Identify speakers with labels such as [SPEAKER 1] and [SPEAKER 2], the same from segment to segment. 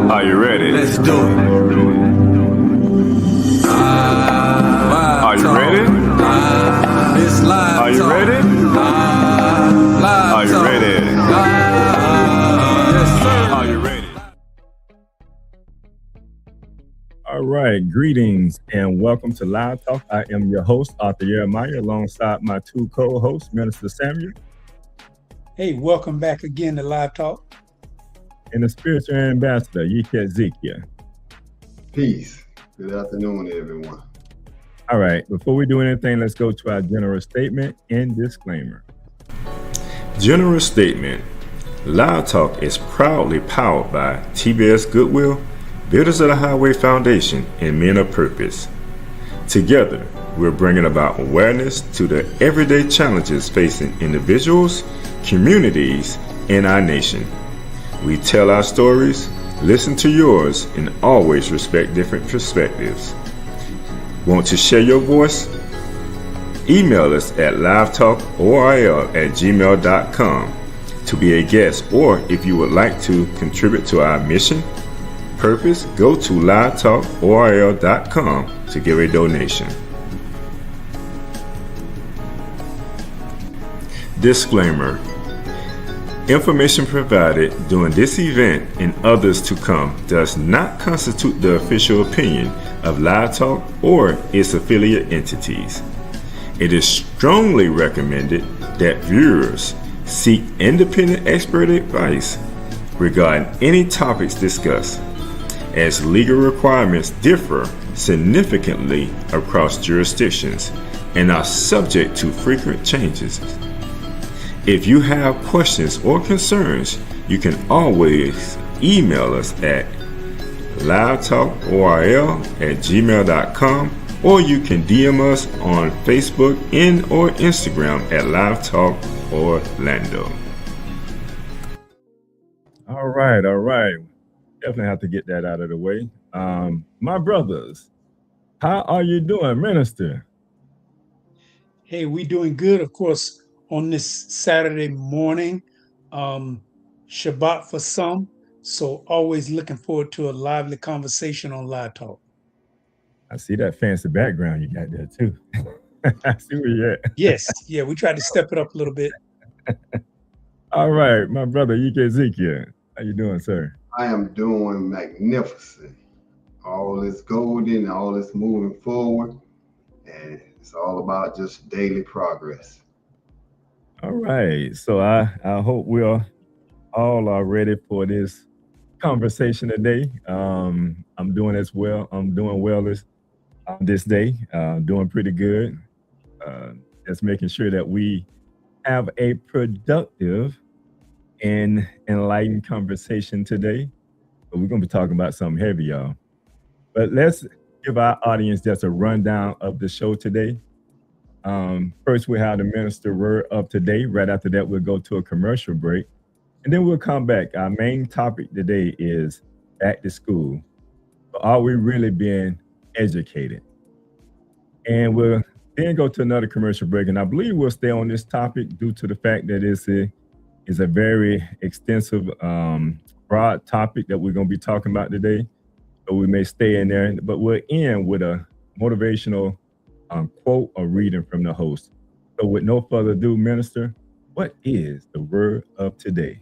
[SPEAKER 1] Are you ready?
[SPEAKER 2] Let's do it.
[SPEAKER 1] Are you ready?
[SPEAKER 2] This live
[SPEAKER 1] Are you
[SPEAKER 2] talk.
[SPEAKER 1] ready?
[SPEAKER 2] Live
[SPEAKER 1] Are you
[SPEAKER 2] talk.
[SPEAKER 1] ready?
[SPEAKER 2] Yes, sir.
[SPEAKER 1] Are you ready?
[SPEAKER 3] All right, greetings and welcome to Live Talk. I am your host, Arthur Jeremiah, alongside my two co-hosts, Minister Samuel
[SPEAKER 4] Hey, welcome back again to Live Talk.
[SPEAKER 3] and the spiritual ambassador, Yike Ezekiel.
[SPEAKER 5] Peace. Good afternoon, everyone.
[SPEAKER 3] All right, before we do anything, let's go to our general statement and disclaimer.
[SPEAKER 6] General statement. Live Talk is proudly powered by TBS Goodwill, Builders of the Highway Foundation, and Men of Purpose. Together, we're bringing about awareness to the everyday challenges facing individuals, communities, and our nation. We tell our stories, listen to yours, and always respect different perspectives. Want to share your voice? Email us at livetalkorl@gmail.com to be a guest, or if you would like to contribute to our mission, purpose, go to livetalkorl.com to give a donation. Disclaimer. Information provided during this event and others to come does not constitute the official opinion of Live Talk or its affiliate entities. It is strongly recommended that viewers seek independent expert advice regarding any topics discussed, as legal requirements differ significantly across jurisdictions and are subject to frequent changes. If you have questions or concerns, you can always email us at livetalkorl@gmail.com, or you can DM us on Facebook and or Instagram at Live Talk Orlando.
[SPEAKER 3] All right. Definitely have to get that out of the way. My brothers, how are you doing, Minister?
[SPEAKER 4] Hey, we doing good, of course, on this Saturday morning. Shabbat for some. So always looking forward to a lively conversation on Live Talk.
[SPEAKER 3] I see that fancy background you got there too. I see where you're at.
[SPEAKER 4] Yes, yeah, we tried to step it up a little bit.
[SPEAKER 3] All right, my brother Yike Ezekiel. How you doing, sir?
[SPEAKER 5] I am doing magnificent. All is golden, all is moving forward, and it's all about just daily progress.
[SPEAKER 3] All right. So I hope we all are ready for this conversation today. I'm doing as well. I'm doing well this day. Doing pretty good. Just making sure that we have a productive and enlightened conversation today. But we're going to be talking about something heavy, y'all. But let's give our audience just a rundown of the show today. First, we have the minister word of today. Right after that, we'll go to a commercial break. And then we'll come back. Our main topic today is back to school. But are we really being educated? And we'll then go to another commercial break. And I believe we'll stay on this topic due to the fact that it's a very extensive, broad topic that we're going to be talking about today. So we may stay in there, but we'll end with a motivational quote or reading from the host. So with no further ado, Minister, what is the word of today?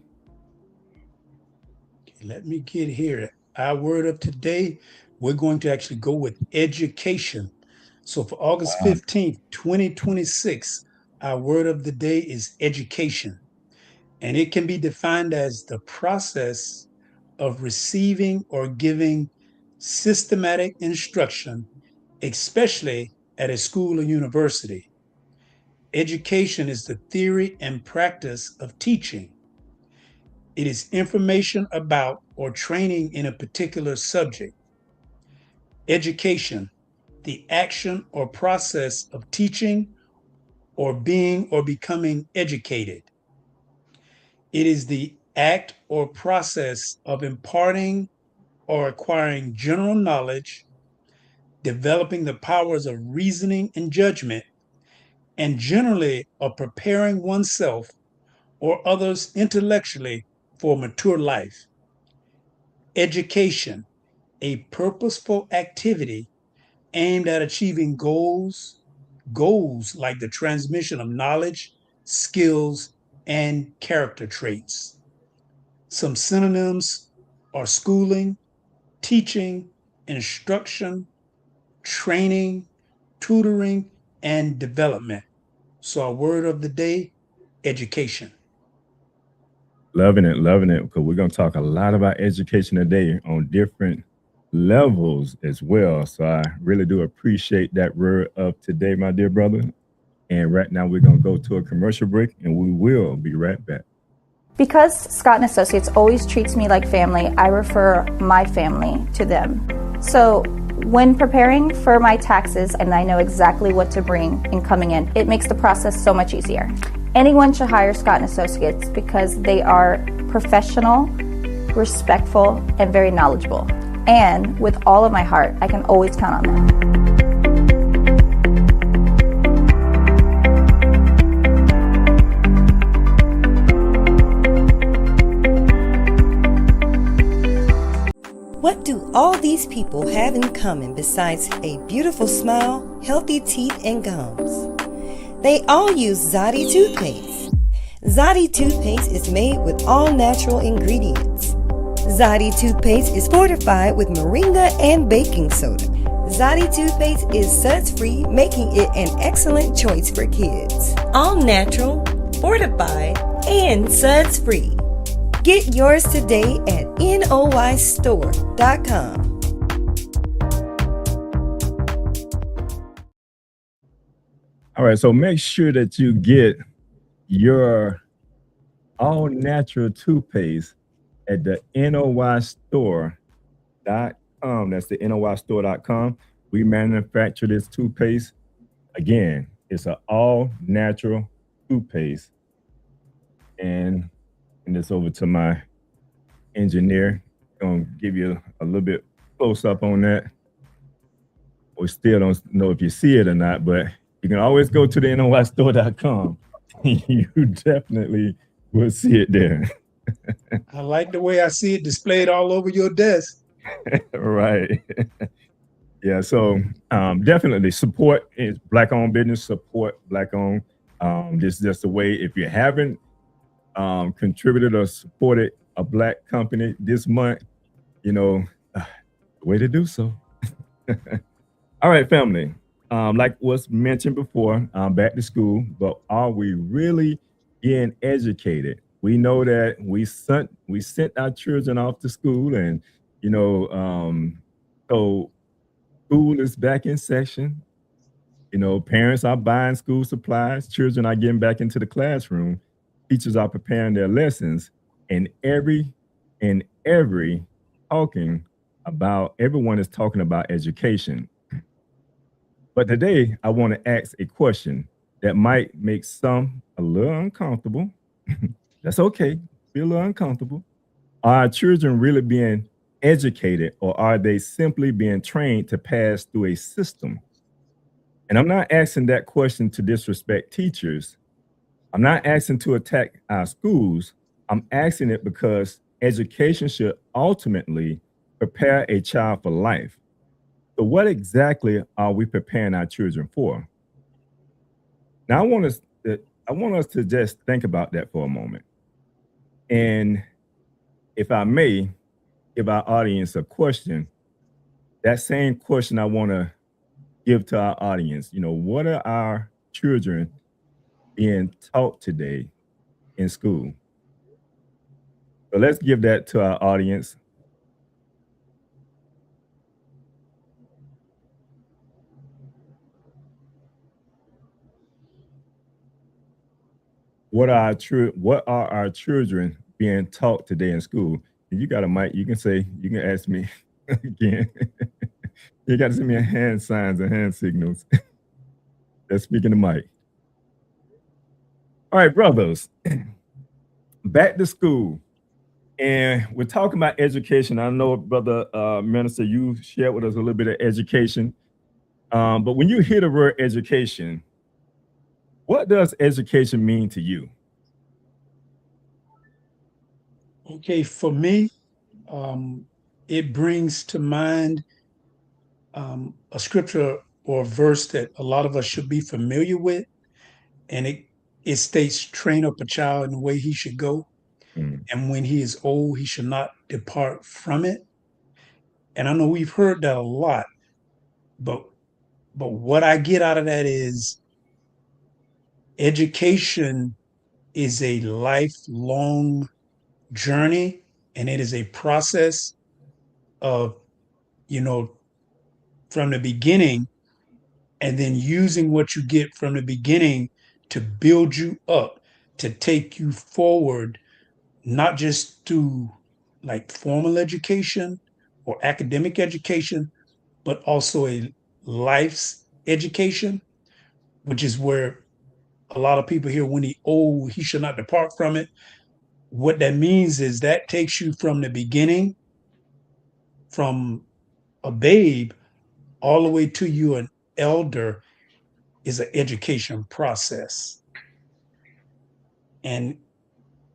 [SPEAKER 4] Let me get here. Our word of today, we're going to actually go with education. So for August 15th, 2026, our word of the day is education. And it can be defined as the process of receiving or giving systematic instruction, especially at a school or university. Education is the theory and practice of teaching. It is information about or training in a particular subject. Education, the action or process of teaching or being or becoming educated. It is the act or process of imparting or acquiring general knowledge, developing the powers of reasoning and judgment, and generally of preparing oneself or others intellectually for mature life. Education, a purposeful activity aimed at achieving goals like the transmission of knowledge, skills, and character traits. Some synonyms are schooling, teaching, instruction, training, tutoring, and development. So our word of the day, education.
[SPEAKER 3] Loving it, because we're going to talk a lot about education today on different levels as well. So I really do appreciate that word of today, my dear brother. And right now we're going to go to a commercial break, and we will be right back.
[SPEAKER 7] Because Scott and Associates always treats me like family, I refer my family to them. So when preparing for my taxes and I know exactly what to bring in coming in, it makes the process so much easier. Anyone should hire Scott and Associates because they are professional, respectful, and very knowledgeable. And with all of my heart, I can always count on them.
[SPEAKER 8] What do all these people have in common besides a beautiful smile, healthy teeth, and gums? They all use Zodi toothpaste. Zodi toothpaste is made with all natural ingredients. Zodi toothpaste is fortified with moringa and baking soda. Zodi toothpaste is suds-free, making it an excellent choice for kids. All natural, fortified, and suds-free. Get yours today at noystore.com.
[SPEAKER 3] All right, so make sure that you get your all-natural toothpaste at the noystore.com. That's the noystore.com. We manufacture this toothpaste. Again, it's an all-natural toothpaste. And this over to my engineer. Gonna give you a little bit close up on that. We still don't know if you see it or not, but you can always go to the noystore.com. You definitely will see it there.
[SPEAKER 4] I like the way I see it displayed all over your desk.
[SPEAKER 3] Right. Yeah, so definitely support is Black-owned business, support Black-owned. This is just the way, if you haven't contributed or supported a Black company this month, the way to do so. All right, family. Like was mentioned before, back to school, but are we really getting educated? We know that we sent our children off to school, and so school is back in session. Parents are buying school supplies, children are getting back into the classroom, teachers are preparing their lessons, and everyone is talking about education. But today, I want to ask a question that might make some a little uncomfortable. That's okay. Be a little uncomfortable. Are our children really being educated, or are they simply being trained to pass through a system? And I'm not asking that question to disrespect teachers. I'm not asking to attack our schools. I'm asking it because education should ultimately prepare a child for life. So what exactly are we preparing our children for? Now, I want us to just think about that for a moment. And if I may give our audience a question, that same question I want to give to our audience. What are our children being taught today in school? So let's give that to our audience. What are our children being taught today in school? If you got a mic, you can ask me again. You got to send me a hand signs and hand signals. That's speaking the mic. All right, brothers, back to school. And we're talking about education. I know, Brother Minister, you shared with us a little bit of education. But when you hear the word education, what does education mean to you?
[SPEAKER 4] Okay, for me, it brings to mind a scripture or a verse that a lot of us should be familiar with, and it states, "Train up a child in the way he should go,
[SPEAKER 3] Mm.
[SPEAKER 4] and when he is old, he should not depart from it." And I know we've heard that a lot, but what I get out of that is education is a lifelong journey, and it is a process of, you know, from the beginning, and then using what you get from the beginning to build you up, to take you forward, not just through like formal education or academic education, but also a life's education, which is where a lot of people hear, when he old, he should not depart from it. What that means is that takes you from the beginning, from a babe, all the way to you an elder, is an education process. And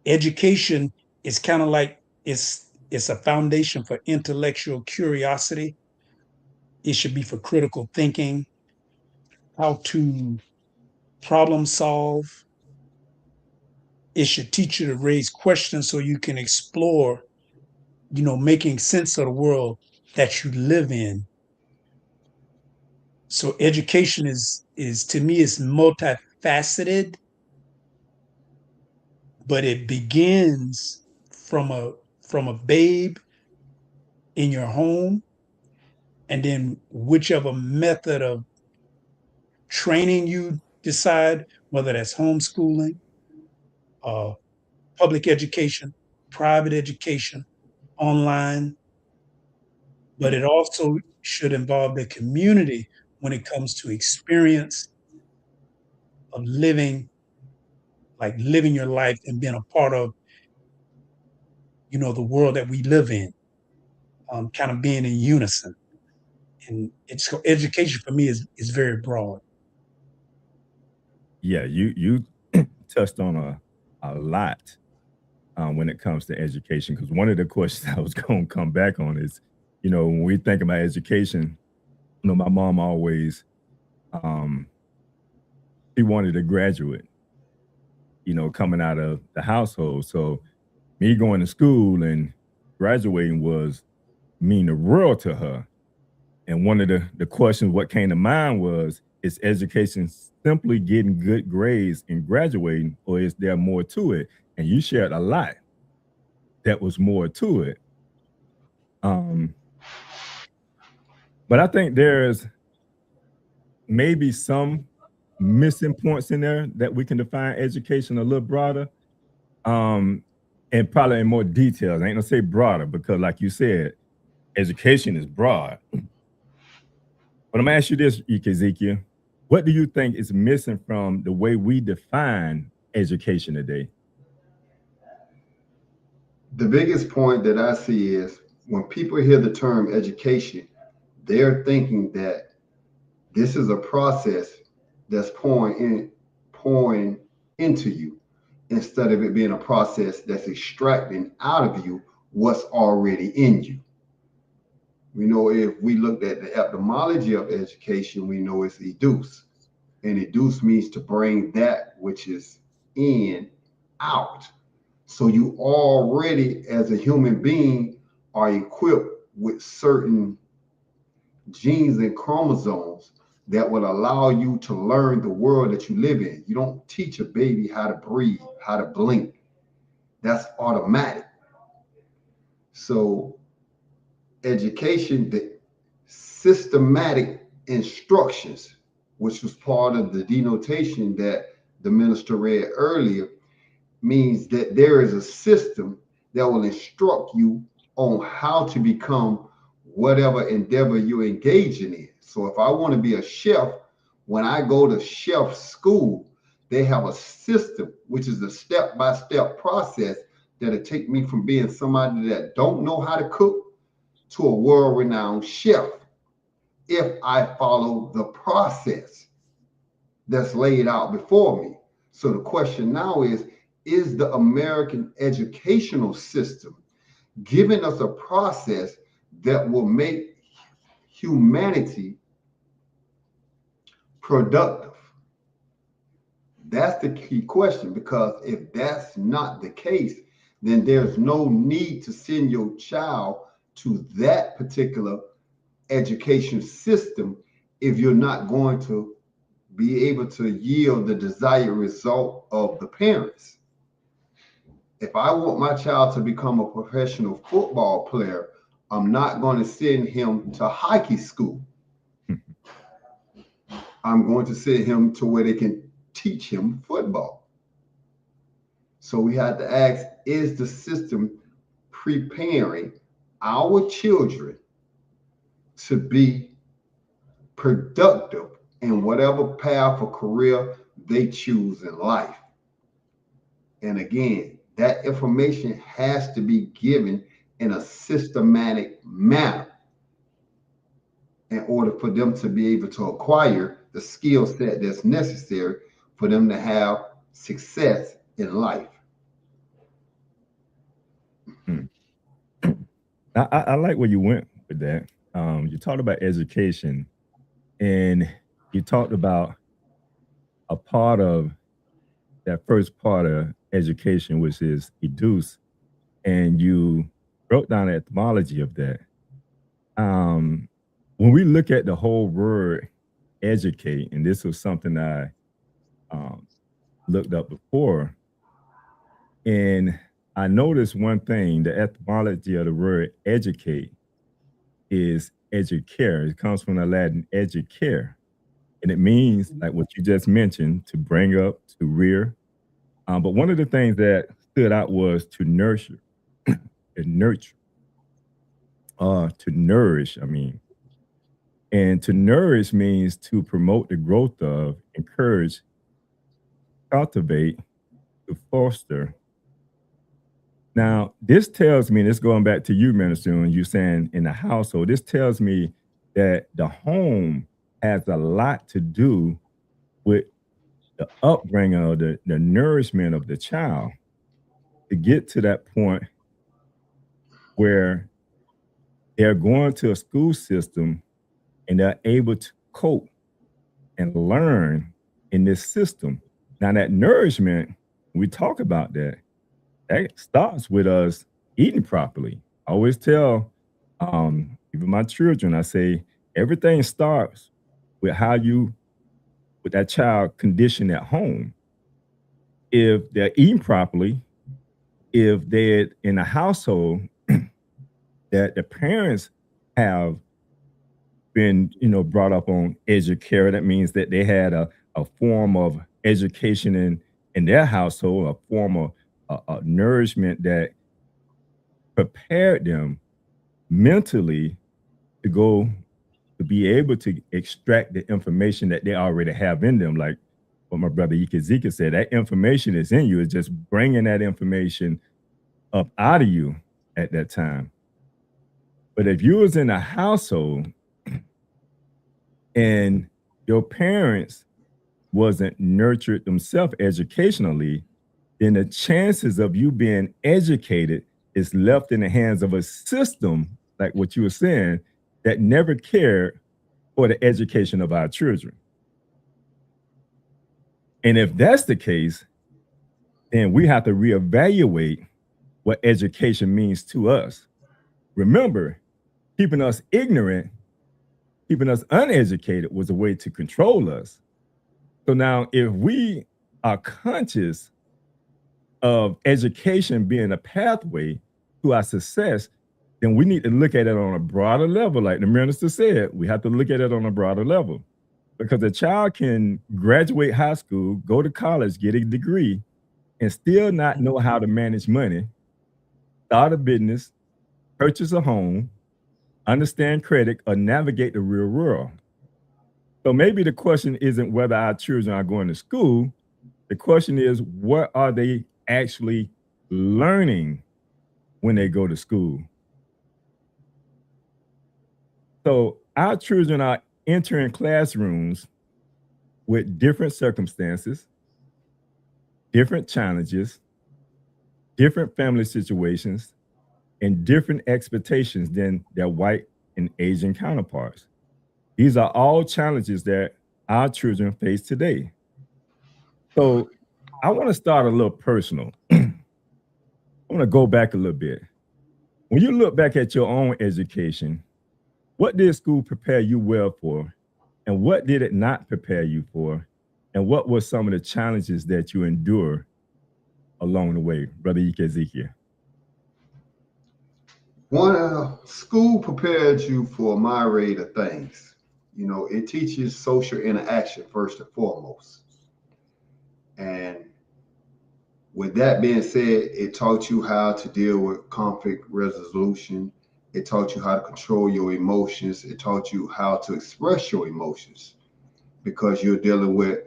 [SPEAKER 4] education is kind of like, it's a foundation for intellectual curiosity. It should be for critical thinking, how to problem solve. It should teach you to raise questions so you can explore, making sense of the world that you live in. So education is to me, is multifaceted, but it begins from a babe in your home, and then whichever method of training you decide, whether that's homeschooling, uh, public education, private education, online, but it also should involve the community when it comes to experience of living, like living your life and being a part of, the world that we live in, kind of being in unison. And it's education for me is very broad.
[SPEAKER 3] Yeah, you touched on a lot when it comes to education, because one of the questions I was going to come back on is, when we think about education, my mom always, she wanted a graduate, coming out of the household. So me going to school and graduating was mean the world to her. And one of the questions what came to mind was, is education simply getting good grades and graduating, or is there more to it? And you shared a lot that was more to it. But I think there's maybe some missing points in there that we can define education a little broader, and probably in more details. I ain't gonna say broader, because like you said, education is broad. But I'm gonna ask you this, Ezekiel. What do you think is missing from the way we define education today?
[SPEAKER 5] The biggest point that I see is when people hear the term education, they're thinking that this is a process that's pouring into you, instead of it being a process that's extracting out of you what's already in you. We know, if we looked at the etymology of education, we know it's educe. And educe means to bring that which is in out. So you already, as a human being, are equipped with certain genes and chromosomes that will allow you to learn the world that you live in. You don't teach a baby how to breathe, how to blink. That's automatic. So education, the systematic instructions, which was part of the denotation that the minister read earlier, means that there is a system that will instruct you on how to become whatever endeavor you're engaging in. So if I want to be a chef, when I go to chef school, they have a system, which is a step-by-step process that'll take me from being somebody that don't know how to cook to a world-renowned chef, if I follow the process that's laid out before me. So the question now is the American educational system giving us a process that will make humanity productive? That's the key question, because if that's not the case, then there's no need to send your child to that particular education system if you're not going to be able to yield the desired result of the parents. If I want my child to become a professional football player, I'm not going to send him to hockey school. I'm going to send him to where they can teach him football. So we have to ask, is the system preparing our children to be productive in whatever path or career they choose in life? And again, that information has to be given in a systematic manner in order for them to be able to acquire the skill set that's necessary for them to have success in life.
[SPEAKER 3] I like where you went with that. You talked about education, and you talked about a part of that first part of education, which is educe, and you broke down the etymology of that. When we look at the whole word educate, and this was something I looked up before, and I noticed one thing: the etymology of the word educate is educare. It comes from the Latin educare, and it means, like what you just mentioned, to bring up, to rear. But one of the things that stood out was to nurture, to nurture, to nourish. I mean, and to nourish means to promote the growth of, encourage, cultivate, to foster. Now, this tells me, this going back to you, Minister, when you saying in the household, this tells me that the home has a lot to do with the upbringing or the nourishment of the child to get to that point where they're going to a school system and they're able to cope and learn in this system. Now, that nourishment, we talk about that starts with us eating properly. I always tell even my children, I say, everything starts with how you, with that child conditioned at home. If they're eating properly, if they're in a household that the parents have been, brought up on educare, that means that they had a form of education in their household, a form of nourishment that prepared them mentally to go to be able to extract the information that they already have in them. Like what my brother Ezekiel said, that information is in you. It's just bringing that information up out of you at that time. But if you was in a household and your parents wasn't nurtured themselves educationally, then the chances of you being educated is left in the hands of a system, like what you were saying, that never cared for the education of our children. And if that's the case, then we have to reevaluate what education means to us. Remember, keeping us ignorant, keeping us uneducated was a way to control us. So now if we are conscious of education being a pathway to our success, then we need to look at it on a broader level. Like the minister said, we have to look at it on a broader level, because a child can graduate high school, go to college, get a degree, and still not know how to manage money, start a business, purchase a home, understand credit, or navigate the real world. So maybe the question isn't whether our children are going to school. The question is, what are they actually learning when they go to school? So our children are entering classrooms with different circumstances, different challenges, different family situations, and different expectations than their white and Asian counterparts. These are all challenges that our children face today. So I want to start a little personal. I want to go back a little bit. When you look back at your own education, what did school prepare you well for? And what did it not prepare you for? And what were some of the challenges that you endured along the way, Brother Ike Ezekiel?
[SPEAKER 5] School prepares you for a myriad of things. You know, it teaches social interaction first and foremost. And with that being said, it taught you how to deal with conflict resolution. It taught you how to control your emotions. It taught you how to express your emotions, because you're dealing with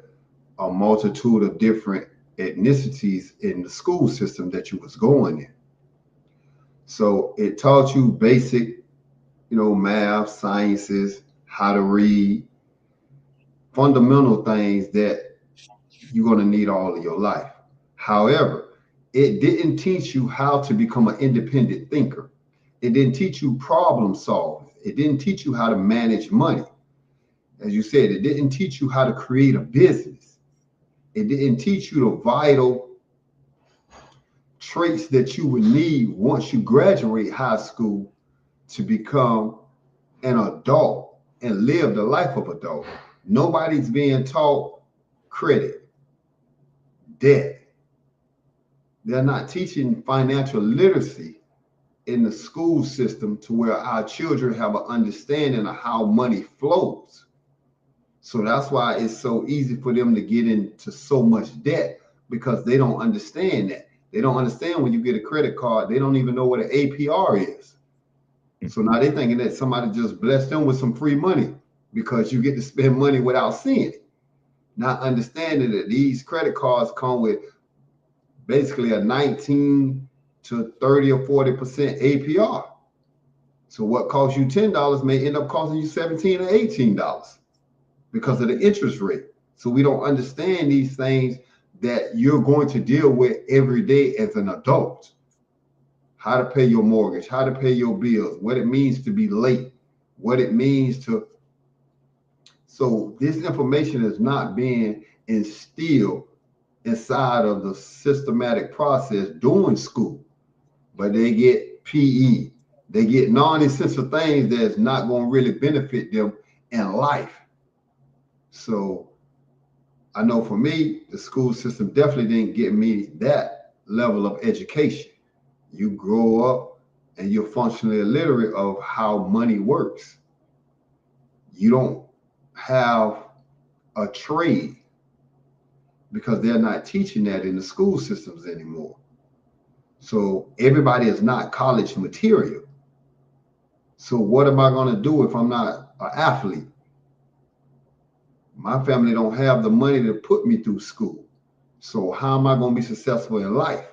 [SPEAKER 5] a multitude of different ethnicities in the school system that you was going in. So it taught you basic, math, sciences, how to read, fundamental things that you're going to need all of your life. However, it didn't teach you how to become an independent thinker. It didn't teach you problem solving. It didn't teach you how to manage money. As you said, it didn't teach you how to create a business. It didn't teach you the vital traits that you would need once you graduate high school to become an adult and live the life of adult. Nobody's being taught credit, debt. They're not teaching financial literacy in the school system to where our children have an understanding of how money flows. So that's why it's so easy for them to get into so much debt, because they don't understand that. They don't understand when you get a credit card, they don't even know what an APR is. So now they're thinking that somebody just blessed them with some free money because you get to spend money without seeing it. Not understanding that these credit cards come with basically a 19 to 30 or 40% APR. So what costs you $10 may end up costing you $17 or $18 because of the interest rate. So we don't understand these things that you're going to deal with every day as an adult. How to pay your mortgage, how to pay your bills, what it means to be late, what it means to. So this information is not being instilled inside of the systematic process during school, but they get PE, they get non-essential things that's not going to really benefit them in life. So I know for me, the school system definitely didn't get me that level of education. You grow up and you're functionally illiterate of how money works. You don't have a trade because they're not teaching that in the school systems anymore. So everybody is not college material. So what am I going to do if I'm not an athlete? My family don't have the money to put me through school. So how am I going to be successful in life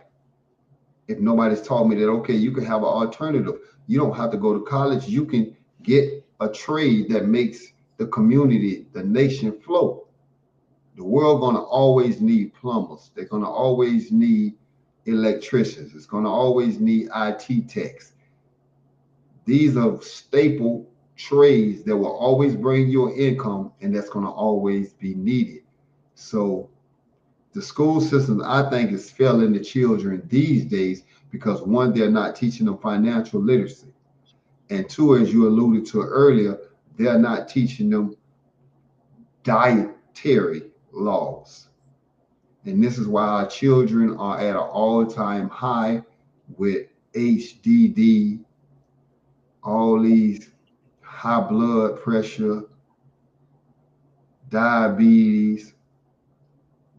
[SPEAKER 5] if nobody's taught me that, okay, you can have an alternative. You don't have to go to college. You can get a trade that makes the community, the nation flow. The world going to always need plumbers. They're going to always need electricians. It's going to always need IT techs. These are staple trades that will always bring you an income, and that's going to always be needed. So the school system, I think, is failing the children these days because, one, they're not teaching them financial literacy. And two, as you alluded to earlier, they're not teaching them dietary laws. And this is why our children are at an all-time high with HDD, all these high blood pressure, diabetes,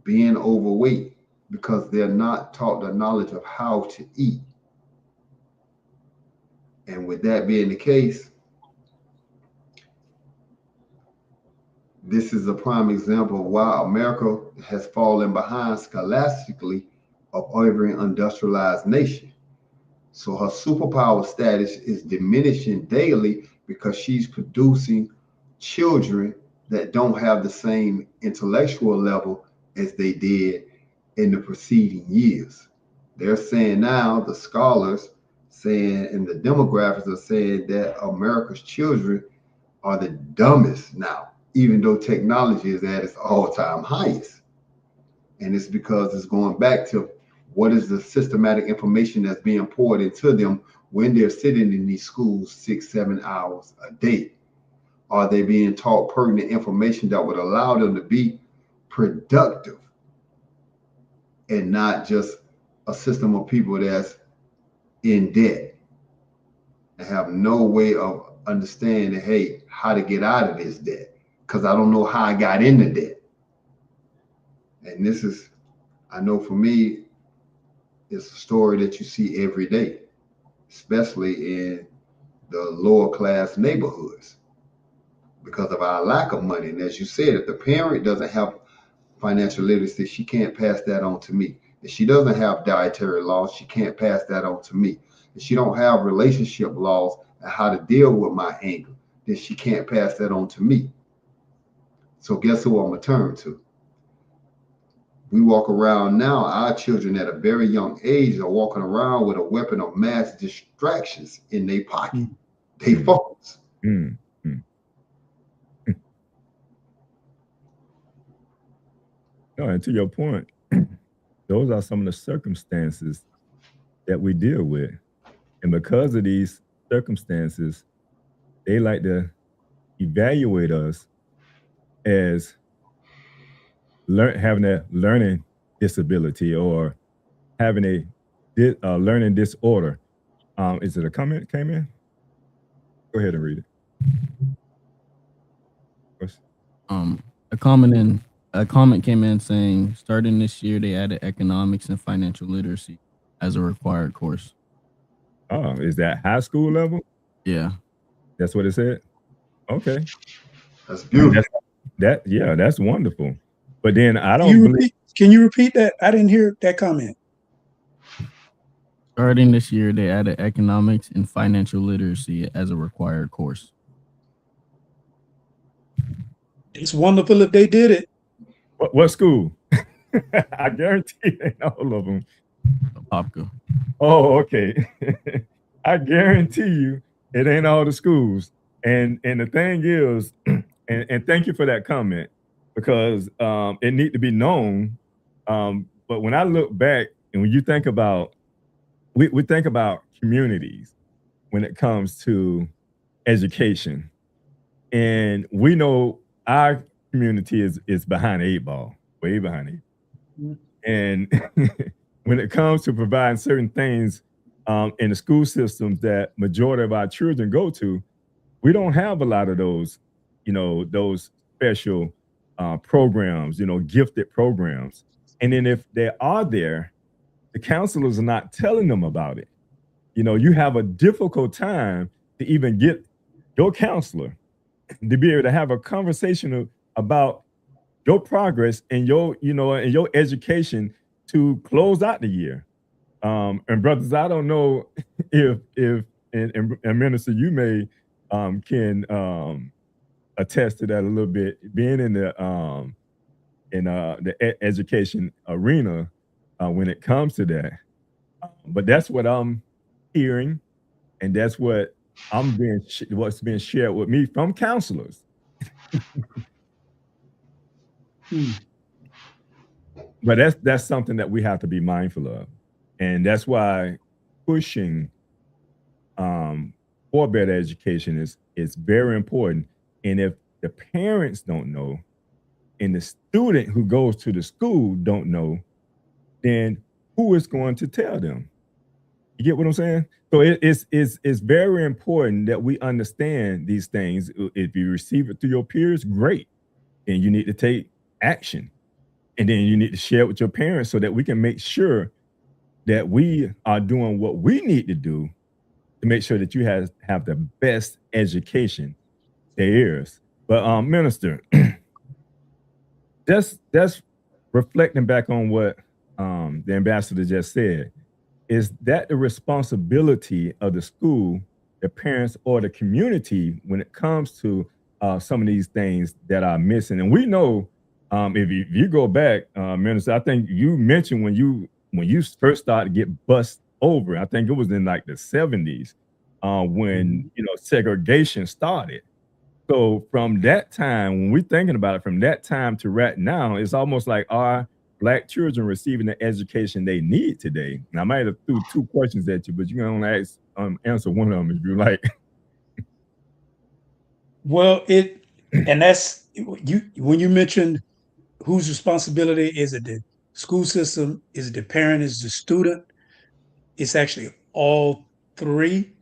[SPEAKER 5] being overweight, because they're not taught the knowledge of how to eat. And with that being the case, this is a prime example of why America has fallen behind scholastically of every industrialized nation. So her superpower status is diminishing daily because she's producing children that don't have the same intellectual level as they did in the preceding years. They're saying now, the scholars, saying, and the demographics are saying that America's children are the dumbest now, even though technology is at its all-time highest. And it's because it's going back to what is the systematic information that's being poured into them when they're sitting in these schools 6-7 hours a day. Are they being taught pertinent information that would allow them to be productive and not just a system of people that's in debt and have no way of understanding, hey, how to get out of this debt, because I don't know how I got into debt. And this is, I know for me, it's a story that you see every day, especially in the lower class neighborhoods, because of our lack of money. And as you said, if the parent doesn't have financial literacy, she can't pass that on to me. If she doesn't have dietary laws, she can't pass that on to me. If she don't have relationship laws and how to deal with my anger, then she can't pass that on to me. So guess who I'm gonna turn to? We walk around now, our children at a very young age are walking around with a weapon of mass distractions in their pocket, their phones.
[SPEAKER 3] No, and to your point, those are some of the circumstances that we deal with. And because of these circumstances, they like to evaluate us as having a learning disability or having a learning disorder. Is it a comment came in? Go ahead and read it.
[SPEAKER 9] A comment came in saying, starting this year, they added economics and financial literacy as a required course.
[SPEAKER 3] Oh, is that high school level?
[SPEAKER 9] Yeah.
[SPEAKER 3] That's what it said? Okay.
[SPEAKER 5] That's beautiful.
[SPEAKER 3] That's wonderful. But then I don't
[SPEAKER 4] Can you repeat that? I didn't hear that comment.
[SPEAKER 9] Starting this year, they added economics and financial literacy as a required course.
[SPEAKER 4] It's wonderful if they did it.
[SPEAKER 3] What school? I guarantee it ain't all of them.
[SPEAKER 9] Popka.
[SPEAKER 3] Oh, okay. I guarantee you it ain't all the schools. And the thing is, and thank you for that comment, because it need to be known. But when I look back and when you think about, we think about communities when it comes to education. And we know our community is behind the 8 ball, way behind it. And when it comes to providing certain things in the school systems that majority of our children go to, we don't have a lot of those, those special programs, gifted programs. And then if they are there, the counselors are not telling them about it. You have a difficult time to even get your counselor to be able to have a conversation about your progress and your education to close out the year. And brothers, I don't know if and Minister, you may can attest to that a little bit, being in the education arena when it comes to that. But that's what I'm hearing, and that's what what's being shared with me from counselors. But that's something that we have to be mindful of, and that's why pushing for better education is very important. And if the parents don't know, and the student who goes to the school don't know, then who is going to tell them? You get what I'm saying? So it's very important that we understand these things. If you receive it through your peers, great. And you need to take action. And then you need to share it with your parents so that we can make sure that we are doing what we need to do to make sure that you have the best education there is. But Minister, that's reflecting back on what the ambassador just said. Is that the responsibility of the school, the parents, or the community when it comes to some of these things that are missing? And we know, if you go back, Minister, I think you mentioned when you first started to get bus over. I think it was in like the 70s when segregation started. So from that time, when we're thinking about it, from that time to right now, it's almost like are Black children receiving the education they need today? Now, I might have threw two questions at you, but you can only answer one of them if you like.
[SPEAKER 4] Well, and that's you when you mentioned whose responsibility is it, the school system, is it the parent, is it the student? It's actually all three.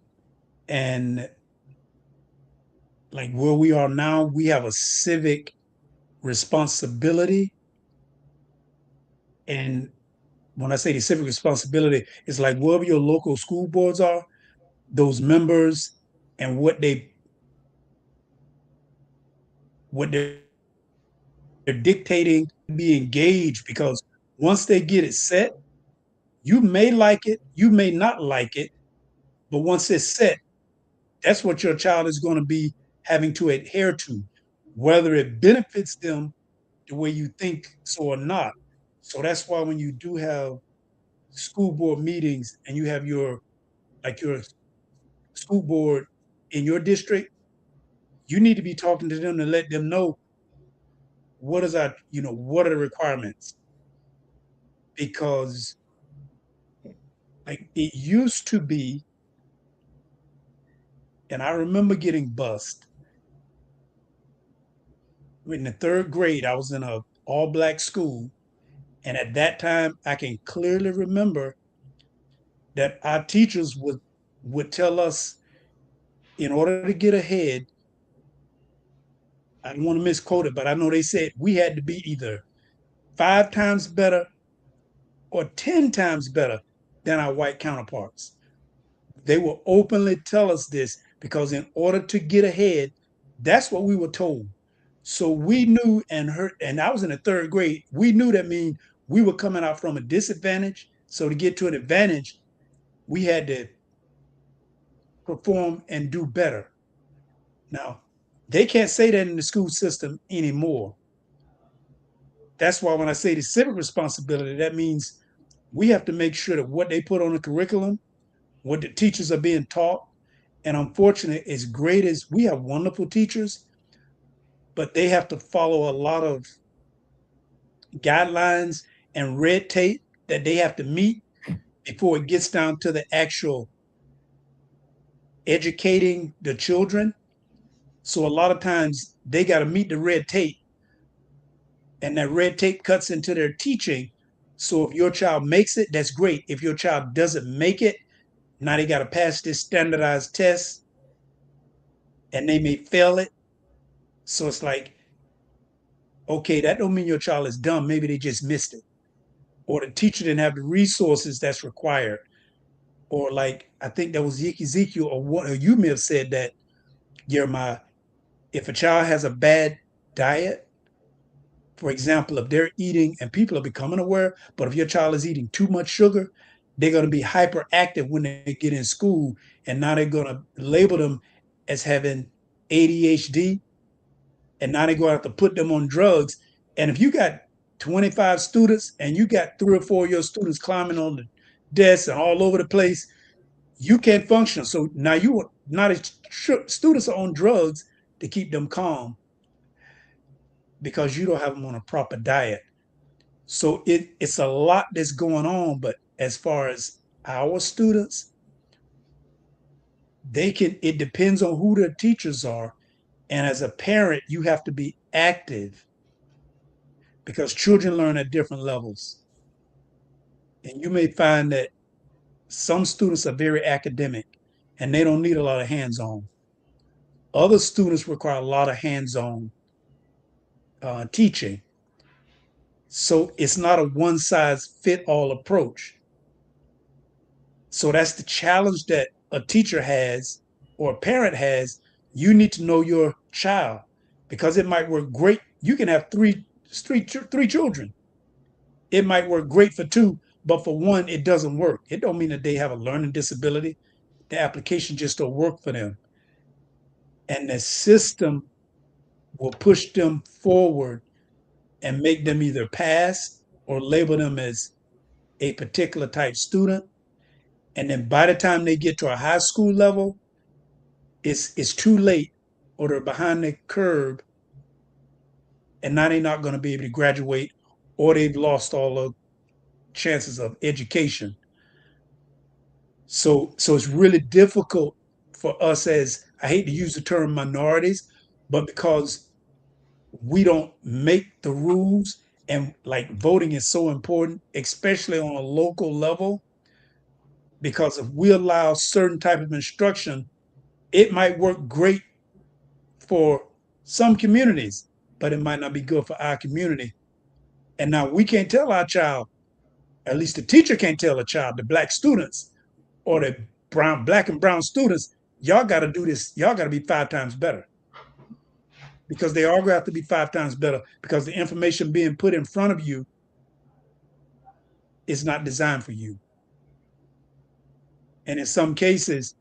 [SPEAKER 4] And like where we are now, we have a civic responsibility. And when I say the civic responsibility, it's like wherever your local school boards are, those members and what they're dictating, be engaged, because once they get it set, you may like it, you may not like it, but once it's set, that's what your child is going to be having to adhere to, whether it benefits them the way you think so or not. So that's why when you do have school board meetings and you have your school board in your district, you need to be talking to them to let them know what are the requirements. Because like it used to be, and I remember getting bused. In the third grade, I was in a all-Black school, and at that time, I can clearly remember that our teachers would tell us, in order to get ahead, I don't want to misquote it, but I know they said we had to be either 5 times better or 10 times better than our white counterparts. They will openly tell us this because in order to get ahead, that's what we were told. So we knew and I was in the third grade, we knew that mean we were coming out from a disadvantage. So to get to an advantage, we had to perform and do better. Now, they can't say that in the school system anymore. That's why when I say the civic responsibility, that means we have to make sure that what they put on the curriculum, what the teachers are being taught, and unfortunately, as great as we have wonderful teachers, but they have to follow a lot of guidelines and red tape that they have to meet before it gets down to the actual educating the children. So a lot of times they got to meet the red tape, and that red tape cuts into their teaching. So if your child makes it, that's great. If your child doesn't make it, now they got to pass this standardized test and they may fail it. So it's like, okay, that don't mean your child is dumb. Maybe they just missed it. Or the teacher didn't have the resources that's required. Or like, I think that was Ezekiel or you may have said that, Jeremiah, if a child has a bad diet, for example, if they're eating, and people are becoming aware, but if your child is eating too much sugar, they're going to be hyperactive when they get in school. And now they're going to label them as having ADHD. And now they're going to have to put them on drugs. And if you got 25 students and you got 3 or 4 of your students climbing on the desks and all over the place, you can't function. So now students are on drugs to keep them calm because you don't have them on a proper diet. So it's a lot that's going on. But as far as our students, it depends on who the teachers are. And as a parent, you have to be active because children learn at different levels. And you may find that some students are very academic and they don't need a lot of hands-on. Other students require a lot of hands-on teaching. So it's not a one-size-fit-all approach. So that's the challenge that a teacher has or a parent has. You need to know your child because it might work great. You can have three children. It might work great for 2, but for 1, it doesn't work. It don't mean that they have a learning disability. The application just don't work for them. And the system will push them forward and make them either pass or label them as a particular type student. And then by the time they get to a high school level, it's too late, or they're behind the curve, and now they're not going to be able to graduate, or they've lost all the chances of education. So it's really difficult for us, as I hate to use the term minorities, but because we don't make the rules, and like voting is so important, especially on a local level, because if we allow certain type of instruction, it might work great for some communities, but it might not be good for our community. And now we can't tell our child, at least the teacher can't tell a child, the black students or the black and brown students, y'all got to do this. Y'all got to be 5 times better, because they all have to be 5 times better, because the information being put in front of you is not designed for you. And in some cases,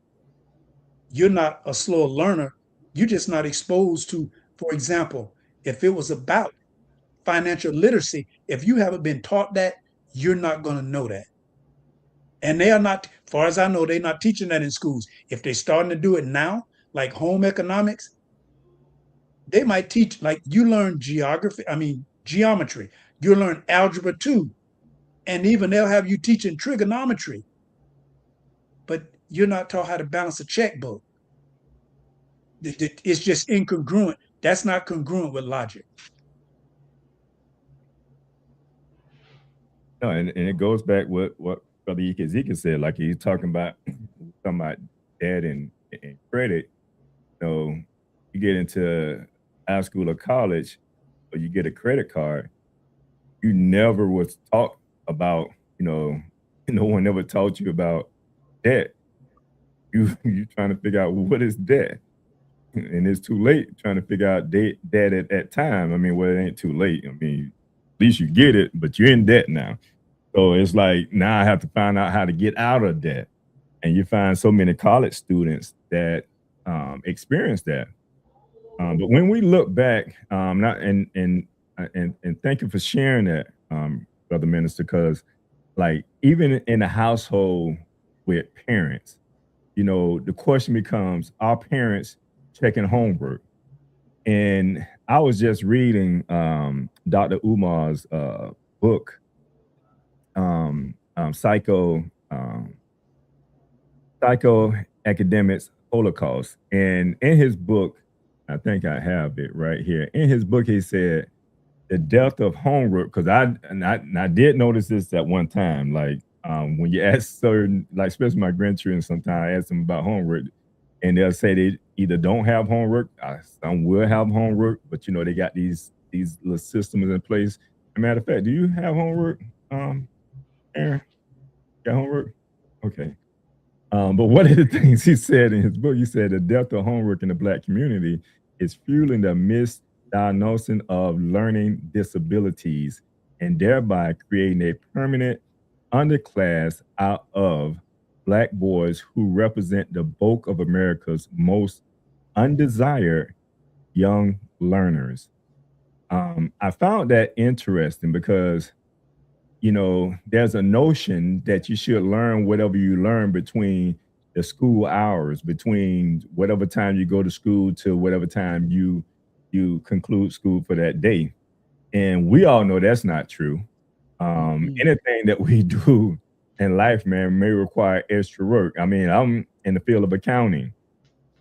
[SPEAKER 4] you're not a slow learner. You're just not exposed to, for example, if it was about financial literacy, if you haven't been taught that, you're not going to know that. And they are not, as far as I know, they're not teaching that in schools. If they're starting to do it now, like home economics, they might teach, like you learn geometry, you learn algebra 2, and even they'll have you teaching trigonometry, but you're not taught how to balance a checkbook. It's just incongruent. That's not congruent with logic.
[SPEAKER 3] No, and it goes back what Brother Ezekiel said, like he's talking about debt and credit. You know, you get into high school or college, or you get a credit card, you never was taught about, no one ever taught you about debt. You trying to figure out what is debt. And it's too late trying to figure out debt at that time. I mean, well, it ain't too late. I mean, at least you get it, but you're in debt now. So it's like, now I have to find out how to get out of debt. And you find so many college students that experience that. But when we look back, and thank you for sharing that, Brother Minister, because like even in a household with parents, the question becomes, are parents checking homework? And I was just reading Dr. Umar's book, Psychoacademics Holocaust. And in his book, I think I have it right here. In his book, he said the death of homework, because I did notice this at one time, like when you ask certain, like especially my grandchildren, sometimes I ask them about homework, and they'll say they either don't have homework, some will have homework, but they got these little systems in place. As a matter of fact, do you have homework, Aaron? Got homework? Okay. But one of the things he said in his book, he said the death of homework in the Black community is fueling the misdiagnosing of learning disabilities and thereby creating a permanent underclass out of Black boys who represent the bulk of America's most undesired young learners. I found that interesting because, there's a notion that you should learn whatever you learn between the school hours, between whatever time you go to school to whatever time you conclude school for that day. And we all know that's not true. Anything that we do in life, man, may require extra work. I mean, I'm in the field of accounting,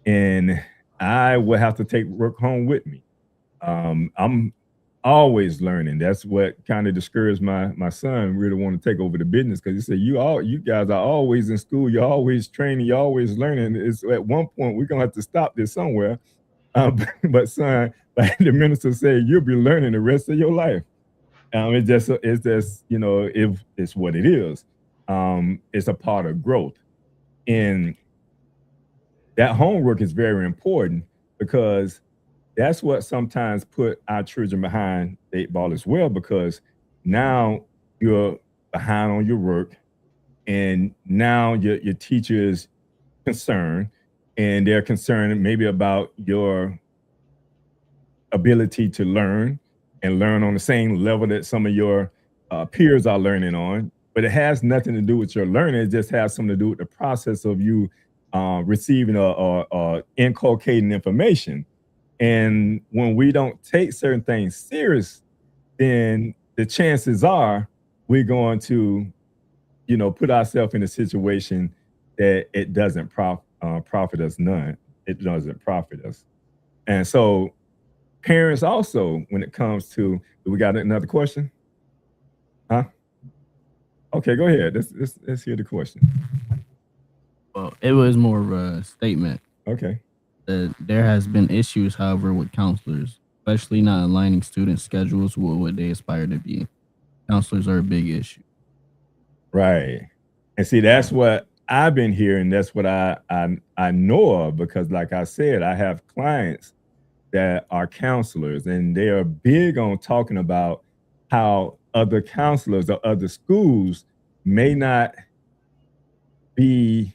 [SPEAKER 3] and I will have to take work home with me. I'm always learning. That's what kind of discouraged my son really want to take over the business, because he said, you guys are always in school, you're always training, you're always learning. It's at one point we're gonna have to stop this somewhere. But son, like the minister said, you'll be learning the rest of your life. It's just if it's what it is. It's a part of growth. And that homework is very important, because that's what sometimes put our children behind the 8 ball as well, because now you're behind on your work, and now your teacher is concerned, and they're concerned maybe about your ability to learn and learn on the same level that some of your peers are learning on. but it has nothing to do with your learning. It just has something to do with the process of you receiving or inculcating information. And when we don't take certain things serious, then the chances are we're going to, put ourselves in a situation that it doesn't profit us none. It doesn't profit us. And so parents also, when it comes to, do we got another question? Huh? Okay, go ahead. Let's hear the question.
[SPEAKER 9] Well, it was more of a statement.
[SPEAKER 3] Okay.
[SPEAKER 9] There has been issues, however, with counselors, especially not aligning student schedules with what they aspire to be. Counselors are a big issue.
[SPEAKER 3] Right. And see, that's what I've been hearing. That's what I know of, because like I said, I have clients that are counselors, and they are big on talking about how other counselors or other schools may not be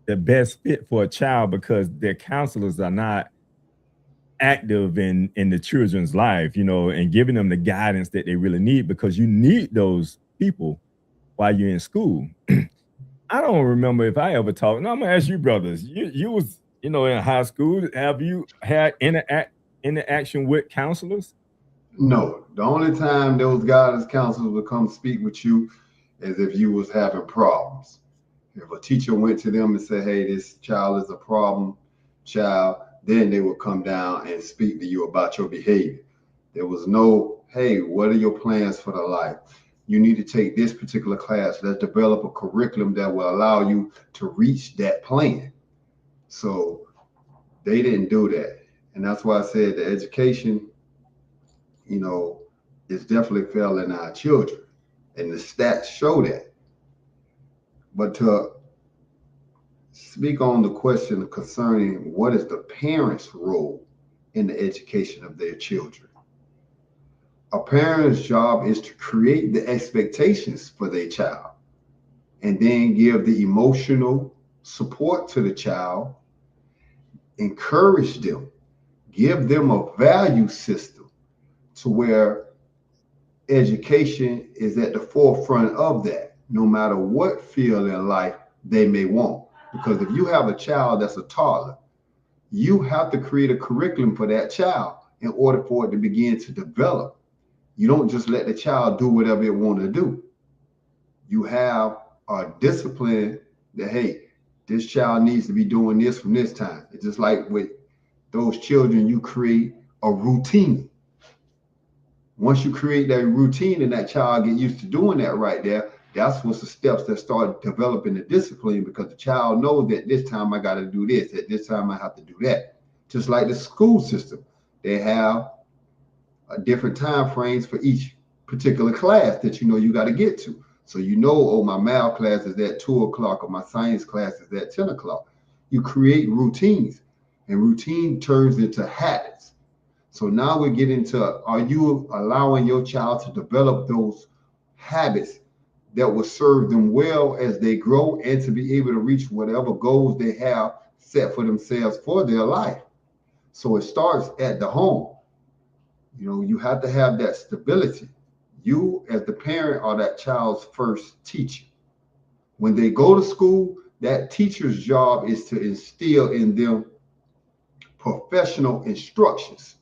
[SPEAKER 3] the best fit for a child because their counselors are not active in the children's life, and giving them the guidance that they really need, because you need those people while you're in school. I don't remember if I ever talked. No, I'm gonna ask you, brothers. You was, in high school. Have you had interaction with counselors?
[SPEAKER 5] No. The only time those guidance counselors would come speak with you is if you was having problems. If a teacher went to them and said, hey, this child is a problem child, then they would come down and speak to you about your behavior. There was no, hey, what are your plans for the life? You need to take this particular class. Let's develop a curriculum that will allow you to reach that plan. So they didn't do that. And that's why I said the education, is definitely failing our children. And the stats show that. But to speak on the question concerning what is the parent's role in the education of their children. A parent's job is to create the expectations for their child and then give the emotional support to the child, encourage them, give them a value system to where education is at the forefront of that, no matter what field in life they may want. Because if you have a child that's a toddler, you have to create a curriculum for that child in order for it to begin to develop. You don't just let the child do whatever it want to do. You have a discipline that, hey, this child needs to be doing this from this time. It's just like with those children, you create a routine. Once you create that routine and that child get used to doing that right there, that's what's the steps that start developing the discipline, because the child knows that this time I got to do this, at this time I have to do that. Just like the school system, they have different time frames for each particular class that you got to get to. So oh, my math class is at 2 o'clock or my science class is at 10 o'clock. You create routines, and routine turns into habits. So now we get into, are you allowing your child to develop those habits that will serve them well as they grow and to be able to reach whatever goals they have set for themselves for their life? So it starts at the home. You have to have that stability. You as the parent are that child's first teacher. When they go to school, that teacher's job is to instill in them professional instructions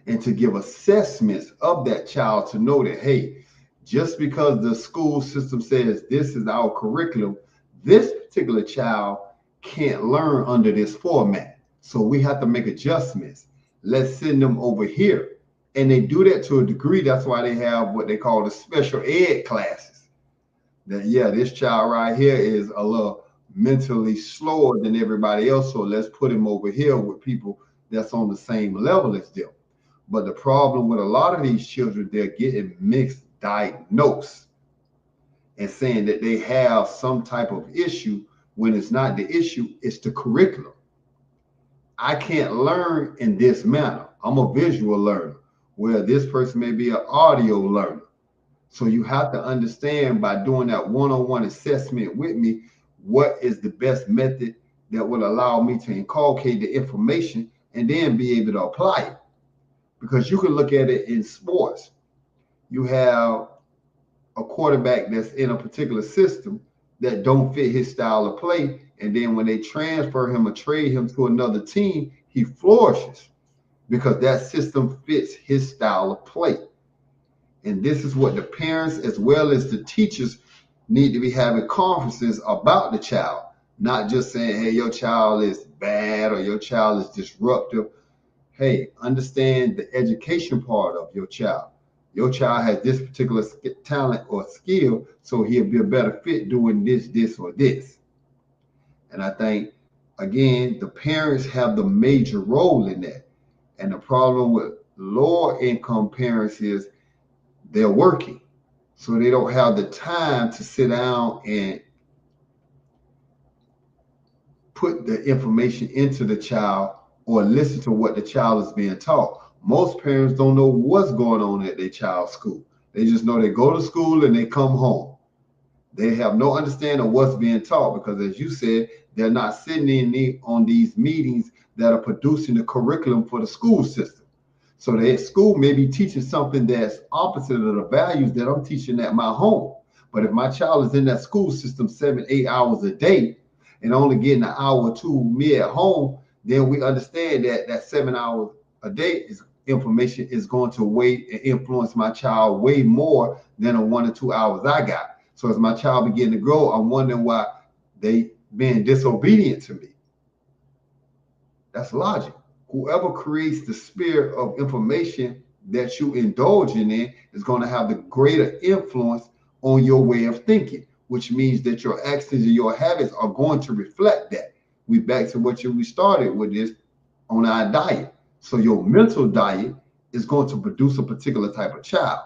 [SPEAKER 5] and to give assessments of that child to know that, hey, just because the school system says this is our curriculum, this particular child can't learn under this format. So we have to make adjustments. Let's send them over here. And they do that to a degree. That's why they have what they call the special ed classes. That, yeah, this child right here is a little mentally slower than everybody else. So let's put him over here with people that's on the same level as them. But the problem with a lot of these children, they're getting mixed diagnosed and saying that they have some type of issue when it's not the issue, it's the curriculum. I can't learn in this manner. I'm a visual learner, where this person may be an audio learner. So you have to understand, by doing that one-on-one assessment with me, what is the best method that will allow me to inculcate the information and then be able to apply it. Because you can look at it in sports. You have a quarterback that's in a particular system that don't fit his style of play. And then when they transfer him or trade him to another team, he flourishes because that system fits his style of play. And this is what the parents as well as the teachers need to be having conferences about the child, not just saying, hey, your child is bad or your child is disruptive. Hey, understand the education part of your child. Your child has this particular talent or skill, so he'll be a better fit doing this, this, or this. And I think, again, the parents have the major role in that. And the problem with lower income parents is they're working. So they don't have the time to sit down and put the information into the child or listen to what the child is being taught. Most parents don't know what's going on at their child's school. They just know they go to school and they come home. They have no understanding of what's being taught because, as you said, they're not sitting on these meetings that are producing the curriculum for the school system. So the school may be teaching something that's opposite of the values that I'm teaching at my home. But if my child is in that school system 7-8 hours a day and only getting an hour or two me at home, then we understand that that 7 hours a day information is going to weigh and influence my child way more than the 1 or 2 hours I got. So as my child begin to grow, I'm wondering why they being disobedient to me. That's logic. Whoever creates the spirit of information that you indulging in is going to have the greater influence on your way of thinking, which means that your actions and your habits are going to reflect that. We back to what we started with this on our diet. So your mental diet is going to produce a particular type of child.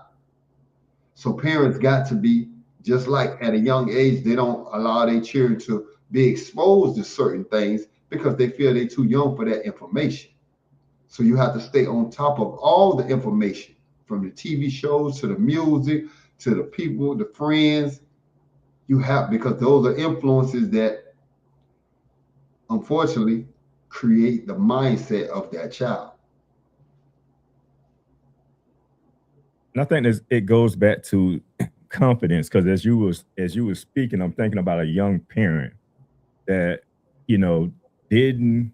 [SPEAKER 5] So parents got to be, just like at a young age, they don't allow their children to be exposed to certain things because they feel they're too young for that information. So you have to stay on top of all the information, from the TV shows to the music, to the people, the friends you have, because those are influences that unfortunately create the mindset of that child.
[SPEAKER 3] And I think it goes back to confidence, because as you were speaking, I'm thinking about a young parent that, didn't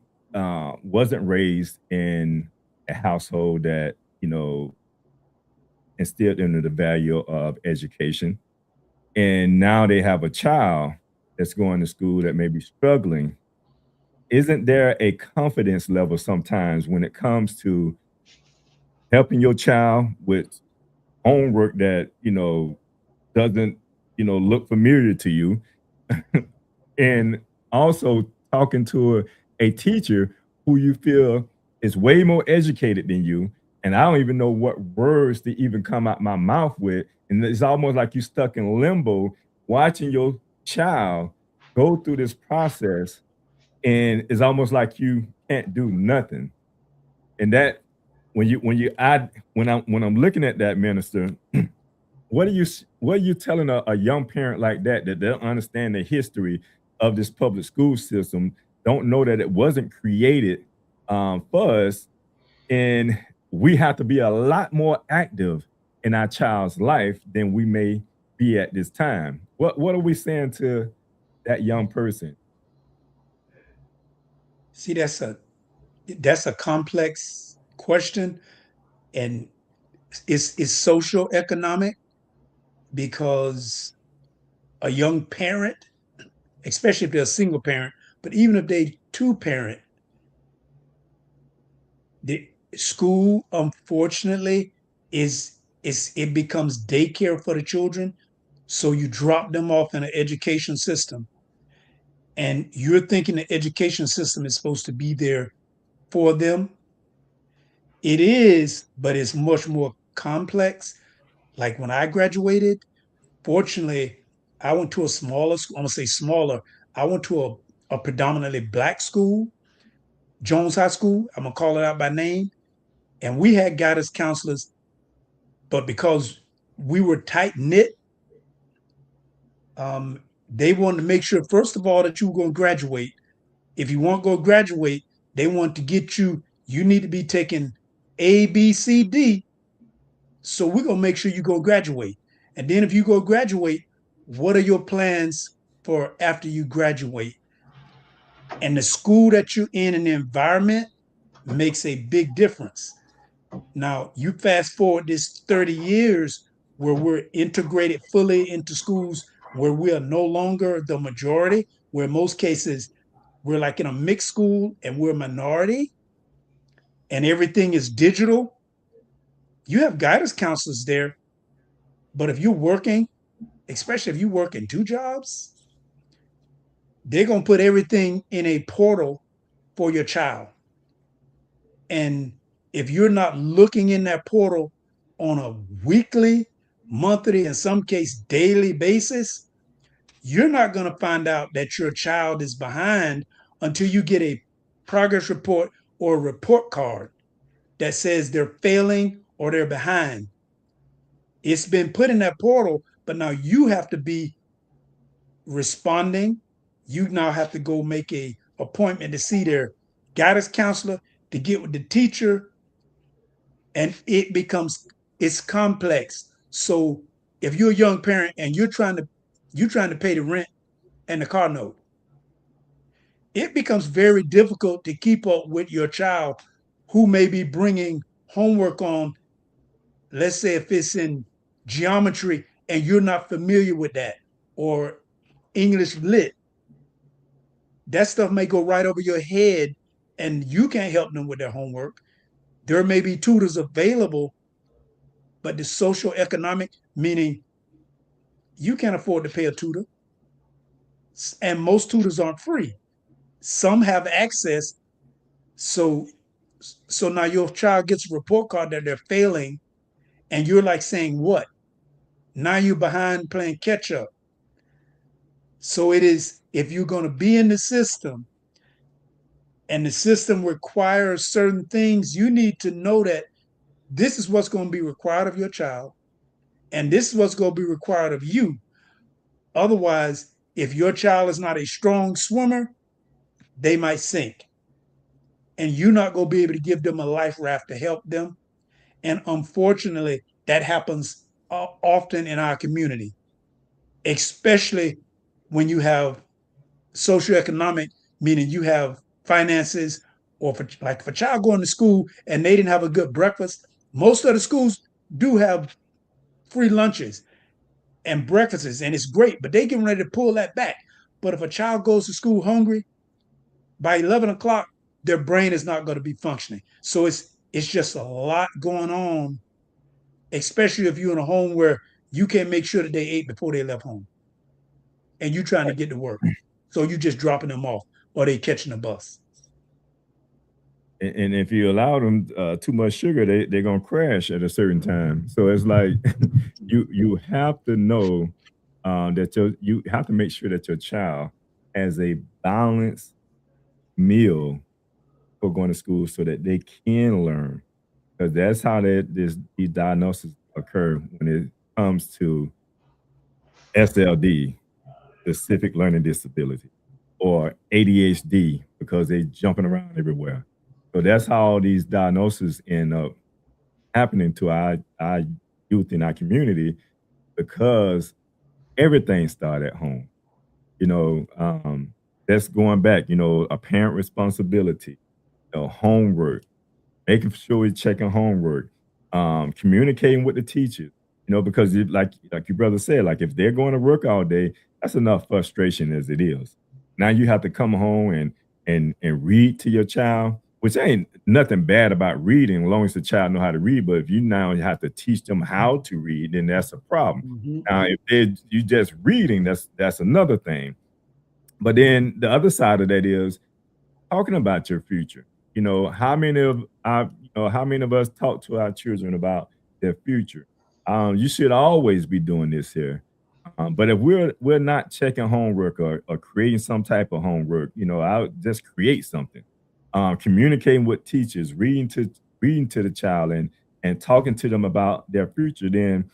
[SPEAKER 3] wasn't raised in a household that, instilled into the value of education. And now they have a child that's going to school that may be struggling. Isn't there a confidence level sometimes when it comes to helping your child with homework that, doesn't, look familiar to you? And also talking to a teacher who you feel is way more educated than you, and I don't even know what words to even come out my mouth with. And it's almost like you stuck in limbo watching your child go through this process, and it's almost like you can't do nothing. And that when I'm looking at that, minister, what are you telling a young parent like that they don't understand the history of this public school system, don't know that it wasn't created for us, and we have to be a lot more active in our child's life than we may be at this time? What are we saying to that young person?
[SPEAKER 4] See, that's a complex question, and it's social economic, because a young parent, especially if they're a single parent, but even if they two parent, the school, unfortunately, it becomes daycare for the children. So you drop them off in an education system, and you're thinking the education system is supposed to be there for them. It is, but it's much more complex. Like when I graduated, fortunately, I went to a smaller school. I'm gonna say smaller. I went to a predominantly Black school, Jones High School. I'm gonna call it out by name. And we had guidance counselors, but because we were tight knit, they wanted to make sure, first of all, that you were going to graduate. If you weren't going to graduate, they wanted to get you need to be taking A, B, C, D. So we're going to make sure you're going to graduate. And then if you go graduate, what are your plans for after you graduate? And the school that you're in and the environment makes a big difference. Now, you fast forward this 30 years where we're integrated fully into schools where we are no longer the majority, where in most cases we're like in a mixed school and we're a minority and everything is digital. You have guidance counselors there, but if you're working, especially if you work in 2 jobs, they're going to put everything in a portal for your child. And if you're not looking in that portal on a weekly, monthly, in some case daily basis, you're not going to find out that your child is behind until you get a progress report or a report card that says they're failing or they're behind. It's been put in that portal, but now you have to be responding. You now have to go make a appointment to see their guidance counselor, to get with the teacher, and it's complex. So if you're a young parent and you're trying to pay the rent and the car note, it becomes very difficult to keep up with your child who may be bringing homework on, let's say if it's in geometry and you're not familiar with that, or English lit. That stuff may go right over your head and you can't help them with their homework. There may be tutors available, but the social economic, meaning you can't afford to pay a tutor. And most tutors aren't free. Some have access. So now your child gets a report card that they're failing, and you're like saying, what? Now you're behind playing catch up. So it is, if you're going to be in the system and the system requires certain things, you need to know that this is what's going to be required of your child, and this is what's going to be required of you. Otherwise, if your child is not a strong swimmer, they might sink. And you're not going to be able to give them a life raft to help them. And unfortunately, that happens often in our community, especially when you have socioeconomic, meaning you have finances, or if a child going to school and they didn't have a good breakfast. Most of the schools do have free lunches and breakfasts, and it's great, but they getting ready to pull that back. But if a child goes to school hungry, by 11 o'clock, their brain is not going to be functioning. So it's just a lot going on, especially if you're in a home where you can't make sure that they ate before they left home and you're trying to get to work. So you just dropping them off or they catching the bus.
[SPEAKER 3] And if you allow them too much sugar, they're going to crash at a certain time. So it's like you have to know that you have to make sure that your child has a balanced meal for going to school so that they can learn. Because that's how these diagnoses occur when it comes to SLD, specific learning disability, or ADHD, because they're jumping around everywhere. So that's how all these diagnoses end up happening to our youth in our community, because everything started at home. That's going back, a parent responsibility, homework, making sure we're checking homework, communicating with the teachers, because like your brother said, like if they're going to work all day, that's enough frustration as it is. Now you have to come home and read to your child, which ain't nothing bad about reading, as long as the child know how to read. But if you now have to teach them how to read, then that's a problem.
[SPEAKER 4] Mm-hmm.
[SPEAKER 3] Now, if you just reading, that's another thing. But then the other side of that is talking about your future. How many of us talk to our children about their future? You should always be doing this here. But if we're not checking homework or creating some type of homework, I'll just create something. Communicating with teachers, reading to the child and talking to them about their future, then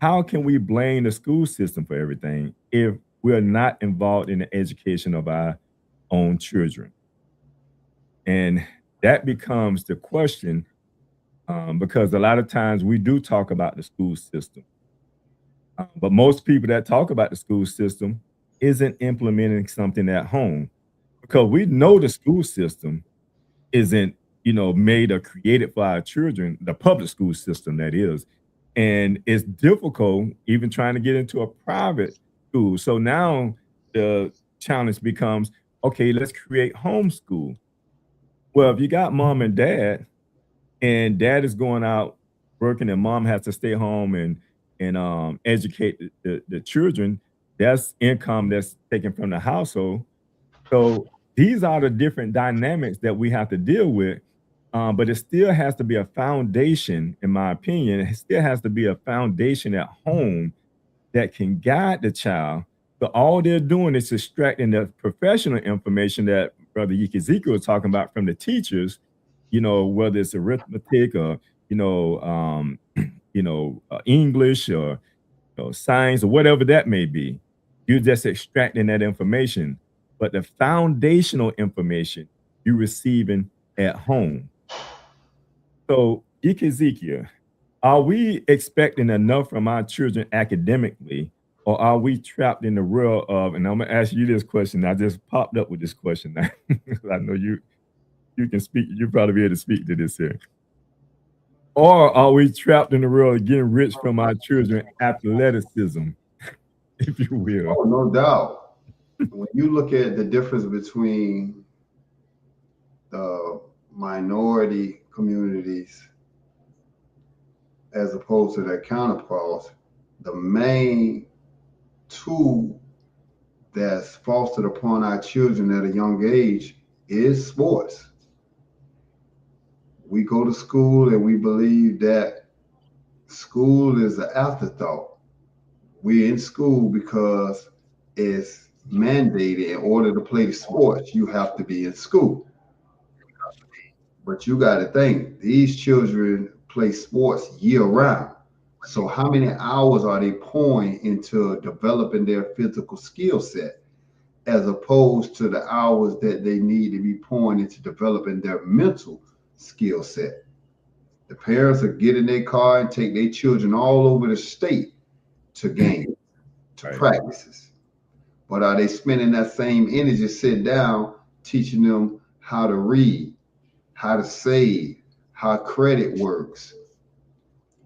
[SPEAKER 3] how can we blame the school system for everything if we're not involved in the education of our own children? And that becomes the question, because a lot of times we do talk about the school system, But most people that talk about the school system isn't implementing something at home, because we know the school system isn't, made or created for our children, the public school system that is. And it's difficult even trying to get into a private school. So now the challenge becomes, okay, let's create homeschool. Well, if you got mom and dad is going out working and mom has to stay home and educate the children, that's income that's taken from the household. So these are the different dynamics that we have to deal with. But it still has to be a foundation, in my opinion. It still has to be a foundation at home that can guide the child. But all they're doing is extracting the professional information that Brother Ezekiel was talking about from the teachers, whether it's arithmetic or, English or science or whatever that may be. You're just extracting that information. But the foundational information you're receiving at home. So, Ezekiel, are we expecting enough from our children academically, or are we trapped in the world of, and I'm going to ask you this question. I just popped up with this question. I know you can speak, you'll probably be able to speak to this here. Or are we trapped in the world of getting rich from our children athleticism, if you will?
[SPEAKER 5] Oh, no doubt. When you look at the difference between the minority communities as opposed to their counterparts, the main tool that's fostered upon our children at a young age is sports. We go to school and we believe that school is an afterthought. We're in school because it's mandated in order to play the sports, you have to be in school. But you got to think, these children play sports year round. So how many hours are they pouring into developing their physical skill set, as opposed to the hours that they need to be pouring into developing their mental skill set? The parents are getting their car and take their children all over the state to games, to practices. But are they spending that same energy sit down teaching them how to read, how to save, how credit works,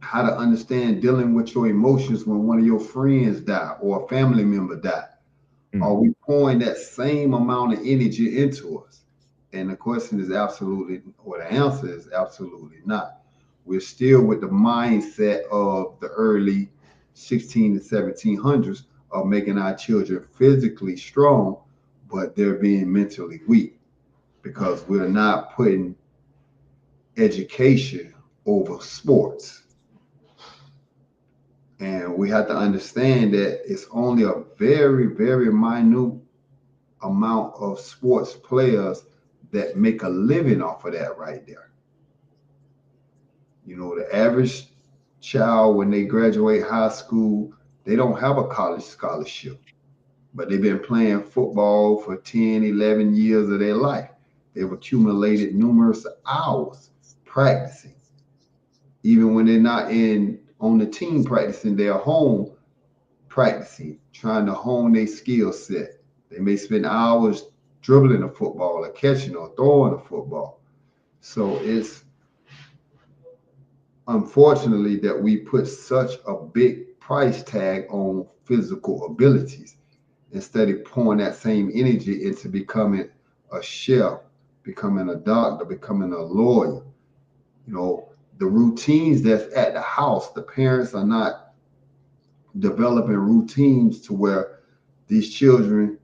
[SPEAKER 5] how to understand dealing with your emotions when one of your friends die or a family member die? Are we pouring that same amount of energy into us? And the question is absolutely, or the answer is absolutely not. We're still with the mindset of the early 16 and 1700s of making our children physically strong, but they're being mentally weak because we're not putting education over sports. And we have to understand that it's only a very, very minute amount of sports players that make a living off of that right there. The average child, when they graduate high school, they don't have a college scholarship, but they've been playing football for 10, 11 years of their life. They've accumulated numerous hours practicing. Even when they're not on the team practicing, they're home practicing, trying to hone their skill set. They may spend hours dribbling a football or catching or throwing a football. So it's unfortunately that we put such a big price tag on physical abilities instead of pouring that same energy into becoming a chef, becoming a doctor, becoming a lawyer. The routines that's at the house, the parents are not developing routines to where these children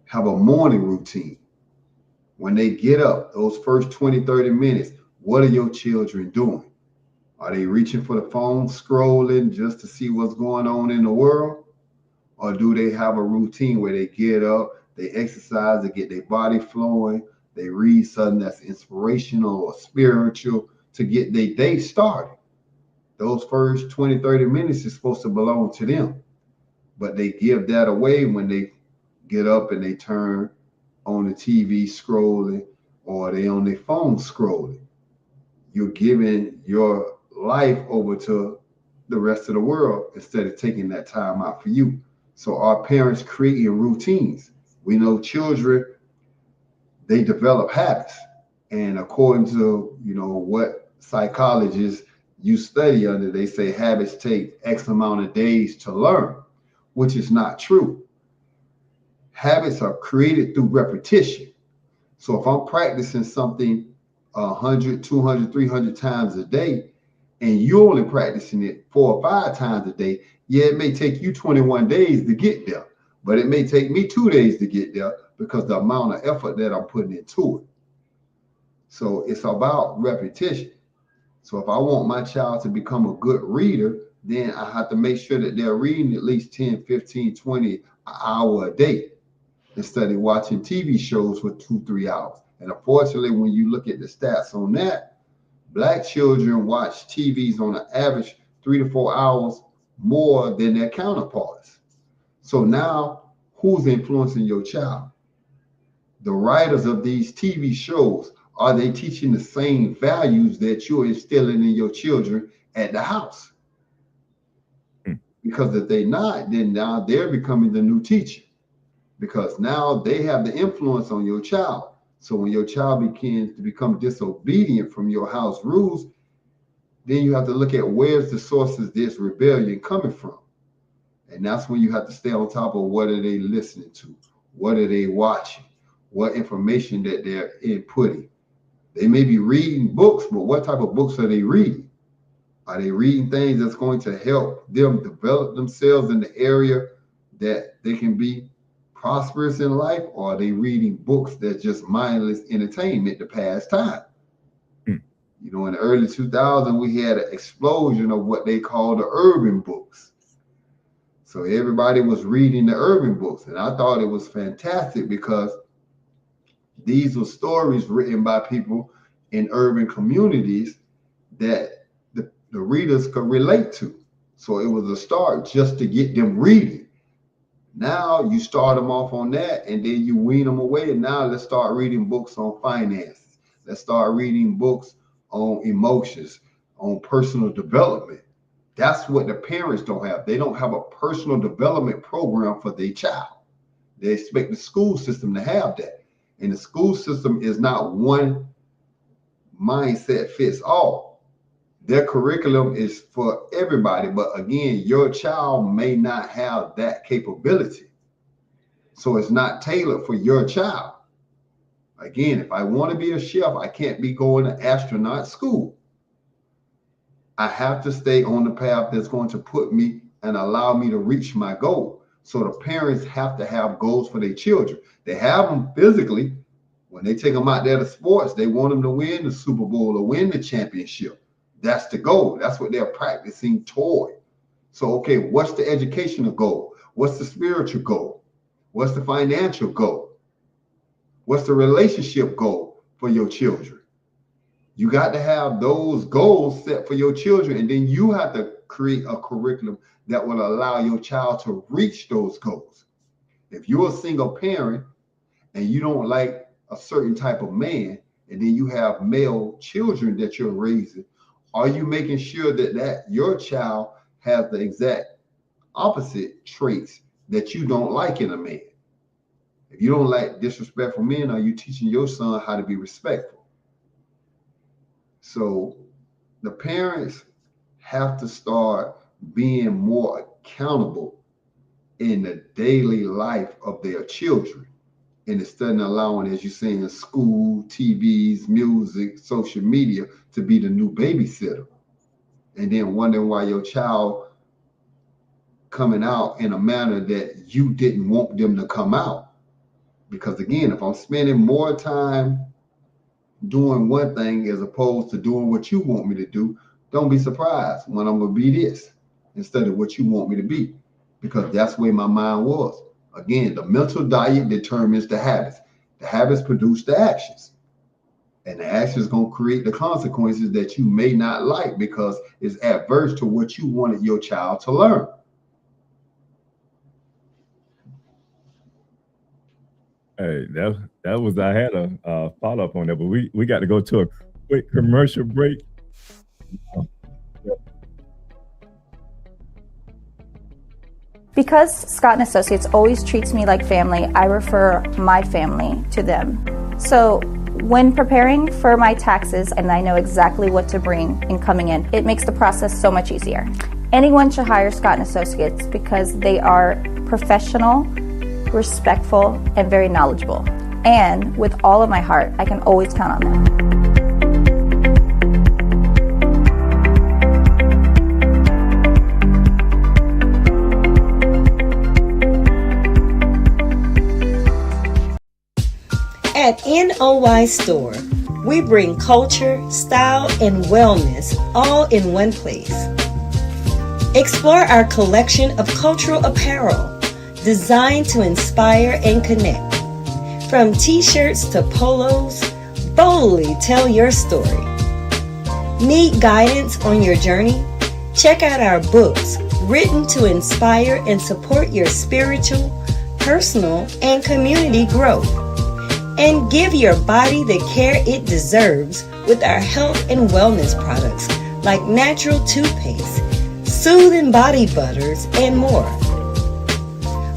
[SPEAKER 5] have a morning routine. When they get up, those first 20, 30 minutes, what are your children doing? Are they reaching for the phone, scrolling just to see what's going on in the world? Or do they have a routine where they get up, they exercise to get their body flowing, they read something that's inspirational or spiritual to get their day started? Those first 20, 30 minutes is supposed to belong to them. But they give that away when they get up and they turn on the TV scrolling or they on their phone scrolling. You're giving your life over to the rest of the world instead of taking that time out for you. So our parents creating routines. We know children, they develop habits. And according to, what psychologists you study under, they say habits take X amount of days to learn, which is not true. Habits are created through repetition. So if I'm practicing something 100, 200, 300 times a day, and you're only practicing it 4 or 5 times a day, yeah, it may take you 21 days to get there, but it may take me 2 days to get there because the amount of effort that I'm putting into it. So it's about repetition. So if I want my child to become a good reader, then I have to make sure that they're reading at least 10, 15, 20 an hour a day instead of watching TV shows for 2-3 hours. And unfortunately, when you look at the stats on that, Black children watch TVs on an average 3 to 4 hours more than their counterparts. So now, who's influencing your child? The writers of these TV shows, are they teaching the same values that you're instilling in your children at the house? Because if they're not, then now they're becoming the new teacher, because now they have the influence on your child. So when your child begins to become disobedient from your house rules, then you have to look at where's the sources of this rebellion coming from. And that's when you have to stay on top of what are they listening to? What are they watching? What information that they're inputting? They may be reading books, but what type of books are they reading? Are they reading things that's going to help them develop themselves in the area that they can be prosperous in life, or are they reading books that's just mindless entertainment to pass time? In the early 2000s, we had an explosion of what they call the urban books. So everybody was reading the urban books, and I thought it was fantastic because these were stories written by people in urban communities that the readers could relate to. So it was a start just to get them reading. Now you start them off on that, and then you wean them away. And now let's start reading books on finances. Let's start reading books on emotions, on personal development. That's what the parents don't have. They don't have a personal development program for their child. They expect the school system to have that. And the school system is not one mindset fits all. Their curriculum is for everybody. But again, your child may not have that capability. So it's not tailored for your child. Again, if I want to be a chef, I can't be going to astronaut school. I have to stay on the path that's going to put me and allow me to reach my goal. So the parents have to have goals for their children. They have them physically. When they take them out there to sports, they want them to win the Super Bowl or win the championship. That's the goal. That's what they're practicing toward. So, okay, what's the educational goal? What's the spiritual goal? What's the financial goal? What's the relationship goal for your children? You got to have those goals set for your children, and then you have to create a curriculum that will allow your child to reach those goals. If you're a single parent and you don't like a certain type of man, and then you have male children that you're raising, are you making sure that your child has the exact opposite traits that you don't like in a man? If you don't like disrespectful men, are you teaching your son how to be respectful? So the parents have to start being more accountable in the daily life of their children, and instead of allowing, as you say, in school, TVs, music, social media to be the new babysitter, and then wondering why your child coming out in a manner that you didn't want them to come out. Because again, if I'm spending more time doing one thing as opposed to doing what you want me to do, don't be surprised when I'm going to be this instead of what you want me to be, because that's where my mind was. Again, the mental diet determines the habits. The habits produce the actions. And the actions going to create the consequences that you may not like because it's adverse to what you wanted your child to learn.
[SPEAKER 3] Hey, that was, I had a follow-up on that, but we got to go to a quick commercial break.
[SPEAKER 7] Because Scott and Associates always treats me like family, I refer my family to them. So when preparing for my taxes and I know exactly what to bring in coming in, it makes the process so much easier. Anyone should hire Scott and Associates because they are professional, respectful, and very knowledgeable. And with all of my heart, I can always count on them.
[SPEAKER 8] At NOY Store, we bring culture, style, and wellness all in one place. Explore our collection of cultural apparel designed to inspire and connect. From t-shirts to polos, boldly tell your story. Need guidance on your journey? Check out our books written to inspire and support your spiritual, personal, and community growth. And give your body the care it deserves with our health and wellness products like natural toothpaste, soothing body butters, and more.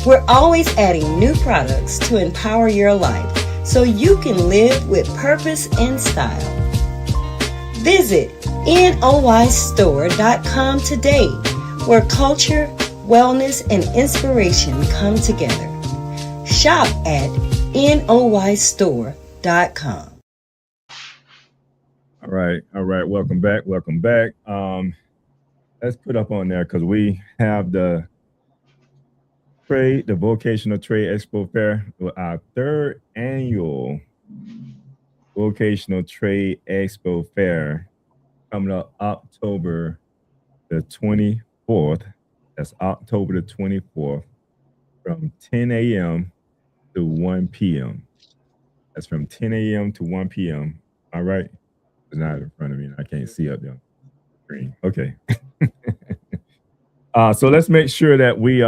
[SPEAKER 8] We're always adding new products to empower your life so you can live with purpose and style. Visit NOYstore.com today, where culture, wellness, and inspiration come together. Shop at NOYstore.com.
[SPEAKER 3] All right. Welcome back. Let's put up on there because we have the Vocational Trade Expo Fair, our third annual Vocational Trade Expo Fair coming up October the 24th. That's October the 24th from 10 a.m. to 1 p.m. That's from 10 a.m. to 1 p.m. All right. It's not in front of me and I can't see up there. Screen. Okay. So let's make sure that we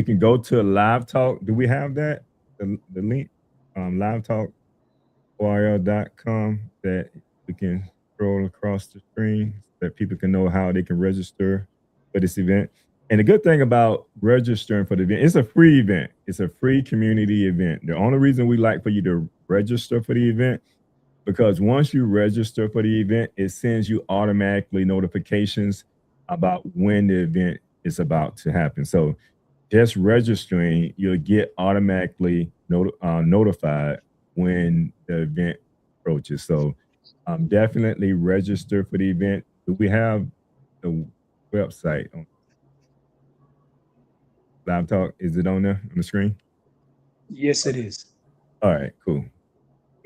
[SPEAKER 3] can go to Live Talk. Do we have that? The link? livetalkorl.com that we can scroll across the screen so that people can know how they can register for this event. And the good thing about registering for the event, it's a free event. It's a free community event. The only reason we like for you to register for the event, because once you register for the event, it sends you automatically notifications about when the event is about to happen. So just registering, you'll get automatically notified when the event approaches. So definitely register for the event. Do we have the website on Live Talk? Is it on there on the screen?
[SPEAKER 4] Yes, it is.
[SPEAKER 3] All right, cool.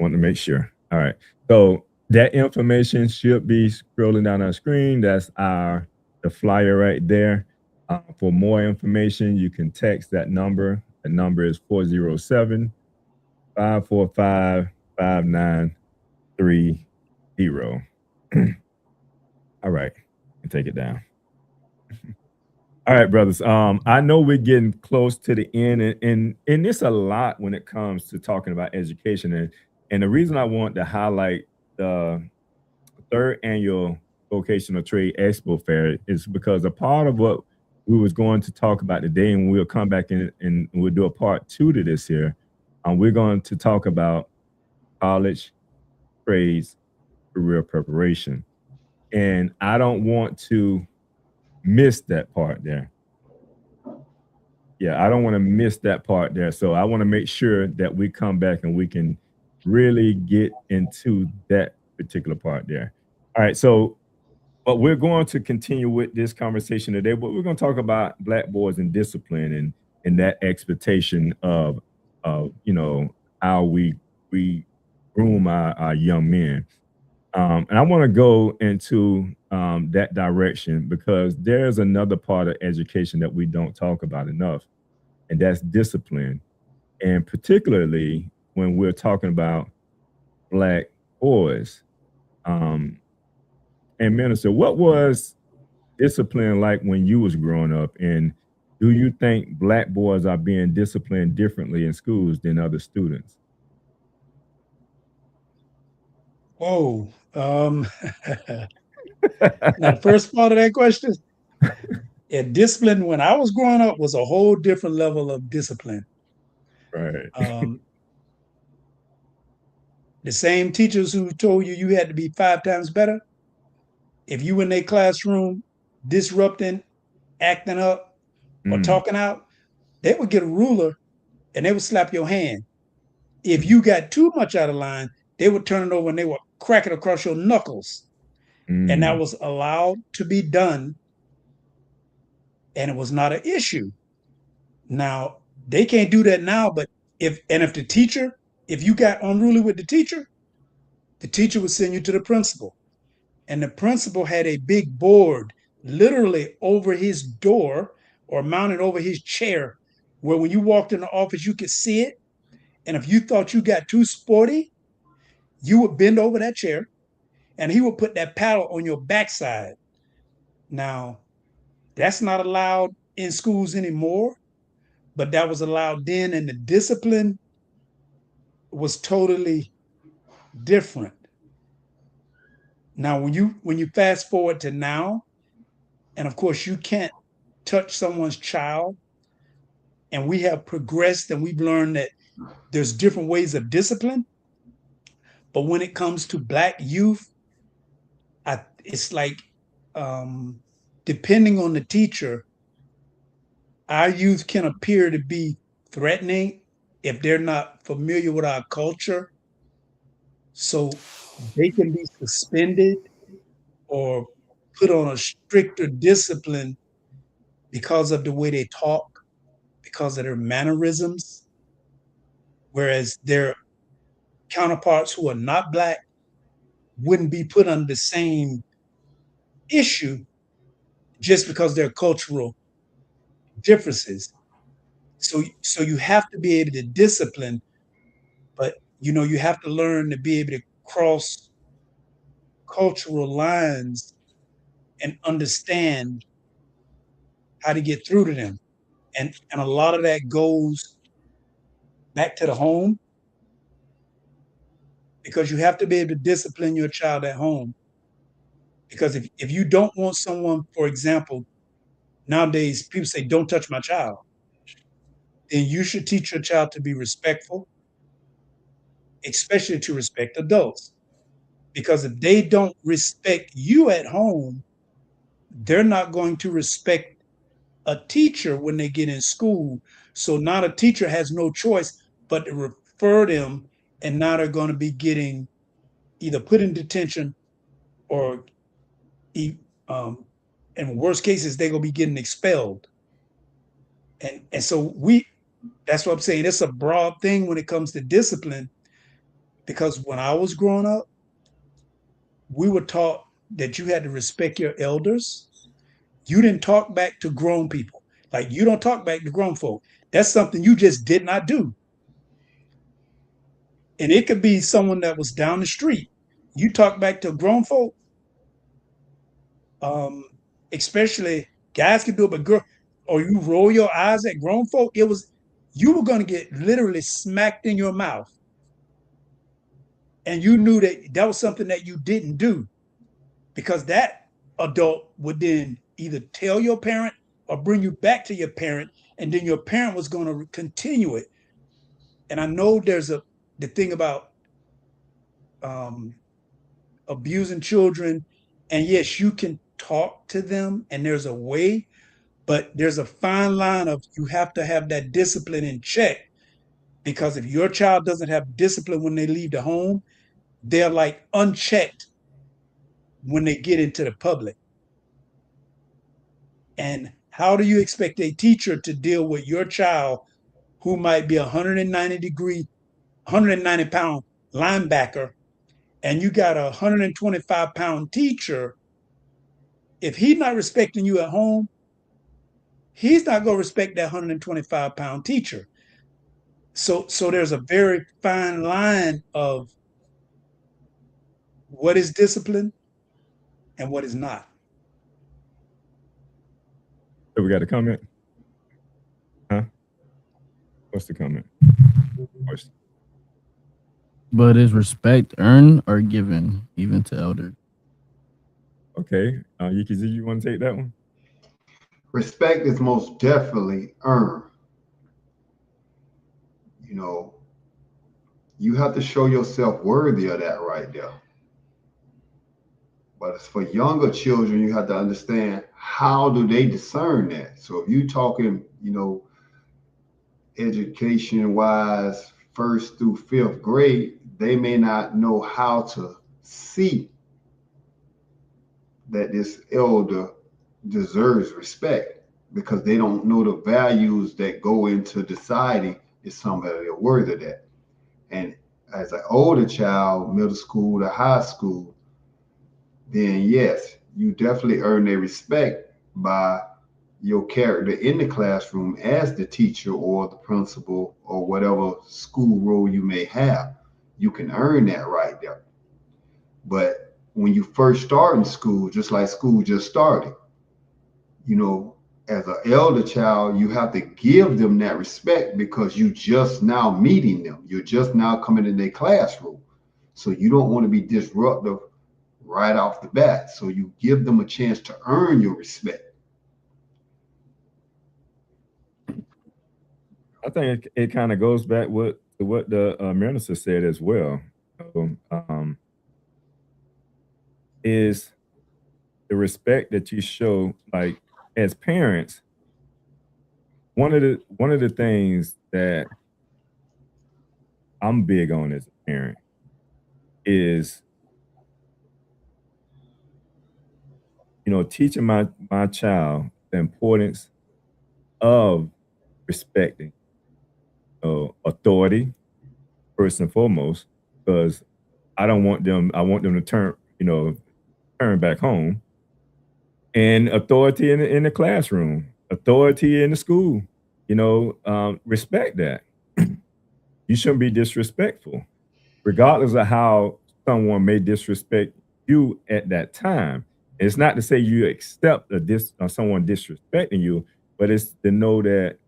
[SPEAKER 3] Want to make sure. All right. So that information should be scrolling down our screen. That's the flyer right there. For more information, you can text that number. The number is 407-545-5930. All right, and take it down. All right, brothers. I know we're getting close to the end, and it's a lot when it comes to talking about education. And the reason I want to highlight the third annual Vocational Trade Expo Fair is because a part of what we was going to talk about today, and we'll come back in and we'll do a part 2 to this here. We're going to talk about college, trades, career preparation. And I don't want to miss that part there. Yeah, I don't want to miss that part there. So I want to make sure that we come back and we can really get into that particular part there. All right, so but we're going to continue with this conversation today, but we're going to talk about Black boys and discipline and that expectation of how we groom our young men. And I want to go into that direction because there's another part of education that we don't talk about enough, and that's discipline. And particularly when we're talking about Black boys. And Minister, what was discipline like when you was growing up? And do you think Black boys are being disciplined differently in schools than other students?
[SPEAKER 4] Oh, now the first part of that question. And discipline when I was growing up was a whole different level of discipline.
[SPEAKER 3] Right.
[SPEAKER 4] The same teachers who told you had to be 5 times better, if you in their classroom disrupting, acting up, or talking out, they would get a ruler and they would slap your hand. If you got too much out of line, they would turn it over and they would crack it across your knuckles. And that was allowed to be done. And it was not an issue. Now, they can't do that now, but if the teacher, if you got unruly with the teacher would send you to the principal. And the principal had a big board literally over his door or mounted over his chair, where when you walked in the office, you could see it. And if you thought you got too sporty, you would bend over that chair and he would put that paddle on your backside. Now, that's not allowed in schools anymore, but that was allowed then, and the discipline was totally different. Now, when you fast forward to now, and of course you can't touch someone's child, and we have progressed and we've learned that there's different ways of discipline. But when it comes to Black youth, it's like, depending on the teacher, our youth can appear to be threatening if they're not familiar with our culture. So they can be suspended or put on a stricter discipline because of the way they talk, because of their mannerisms, whereas their counterparts who are not Black wouldn't be put on the same issue just because they're cultural differences. So you have to be able to discipline, but you have to learn to be able to cross cultural lines and understand how to get through to them. And a lot of that goes back to the home, because you have to be able to discipline your child at home. Because if you don't want someone, for example, nowadays people say, don't touch my child, then you should teach your child to be respectful, especially to respect adults. Because if they don't respect you at home, they're not going to respect a teacher when they get in school. So now the teacher has no choice but to refer them, and now they're going to be getting either put in detention or, in worst cases, they're going to be getting expelled. And so that's what I'm saying. It's a broad thing when it comes to discipline, because when I was growing up, we were taught that you had to respect your elders. You didn't talk back to grown people. Like, you don't talk back to grown folk. That's something you just did not do. And it could be someone that was down the street. You talk back to grown folk, especially guys can do it, but girl, or you roll your eyes at grown folk, you were going to get literally smacked in your mouth. And you knew that was something that you didn't do, because that adult would then either tell your parent or bring you back to your parent, and then your parent was going to continue it. And I know there's the thing about abusing children, and yes, you can talk to them and there's a way, but there's a fine line of, you have to have that discipline in check, because if your child doesn't have discipline when they leave the home, they're like unchecked when they get into the public. And how do you expect a teacher to deal with your child who might be a 190-pound linebacker, and you got a 125-pound teacher? If he's not respecting you at home, he's not going to respect that 125-pound teacher. So there's a very fine line of what is discipline and what is not.
[SPEAKER 3] So we got a comment? Huh? What's the comment? Question.
[SPEAKER 9] But is respect earned or given, even to elders?
[SPEAKER 3] Okay. Yikizi, you want to take that one?
[SPEAKER 5] Respect is most definitely earned. You know, you have to show yourself worthy of that right there. But as for younger children, you have to understand how do they discern that. So if you're talking, education wise, first through fifth grade, they may not know how to see that this elder deserves respect because they don't know the values that go into deciding if somebody is worthy of that. And as an older child, middle school to high school, then yes, you definitely earn their respect by your character in the classroom as the teacher or the principal or whatever school role you may have. You can earn that right there. But when you first start in school, just like school just started, as an elder child, you have to give them that respect because you just now meeting them. You're just now coming in their classroom. So you don't want to be disruptive right off the bat. So you give them a chance to earn your respect.
[SPEAKER 3] I think it kind of goes back to what the minister said as well. Is the respect that you show, like as parents. One of the things that I'm big on as a parent is, teaching my child the importance of respecting authority first and foremost, because I want them to turn back home, and authority in the classroom, authority in the school. Respect that. You shouldn't be disrespectful, regardless of how someone may disrespect you at that time. It's not to say you accept someone disrespecting you, but it's to know that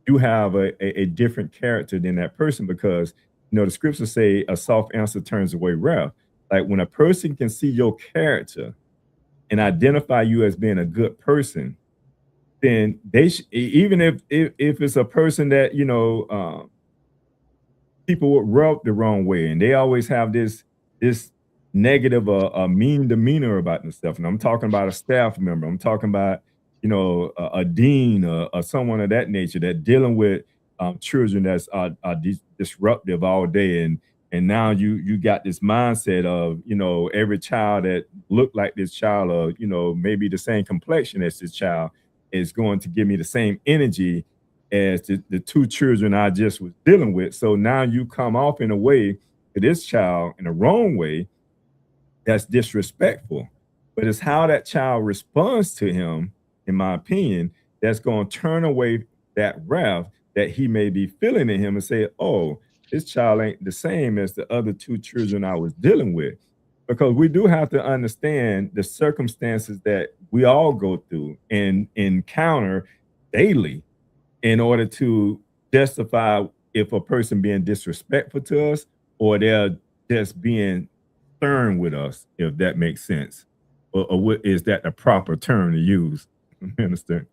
[SPEAKER 3] you have a different character than that person, because the scriptures say a soft answer turns away wrath. Like when a person can see your character and identify you as being a good person, then they even if it's a person that people would rub the wrong way, and they always have this negative mean demeanor about themselves. And I'm talking about a staff member. I'm talking about a dean or someone of that nature that dealing with children that's are disruptive all day, and now you got this mindset of every child that looked like this child, or maybe the same complexion as this child, is going to give me the same energy as the two children I just was dealing with. So now you come off in a way to this child in a wrong way that's disrespectful. But it's how that child responds to him, in my opinion, that's going to turn away that wrath that he may be feeling in him and say, oh, this child ain't the same as the other two children I was dealing with. Because we do have to understand the circumstances that we all go through and encounter daily in order to justify if a person being disrespectful to us or they're just being stern with us, if that makes sense. Or what is that the proper term to use? Understand?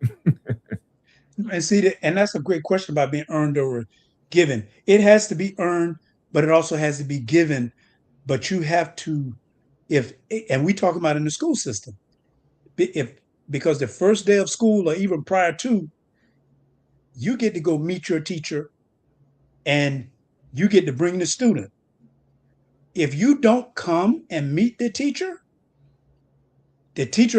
[SPEAKER 4] And see, and that's a great question about being earned or given. It has to be earned, but it also has to be given. But you have to, and we talk about in the school system, because the first day of school or even prior to, you get to go meet your teacher and you get to bring the student. If you don't come and meet the teacher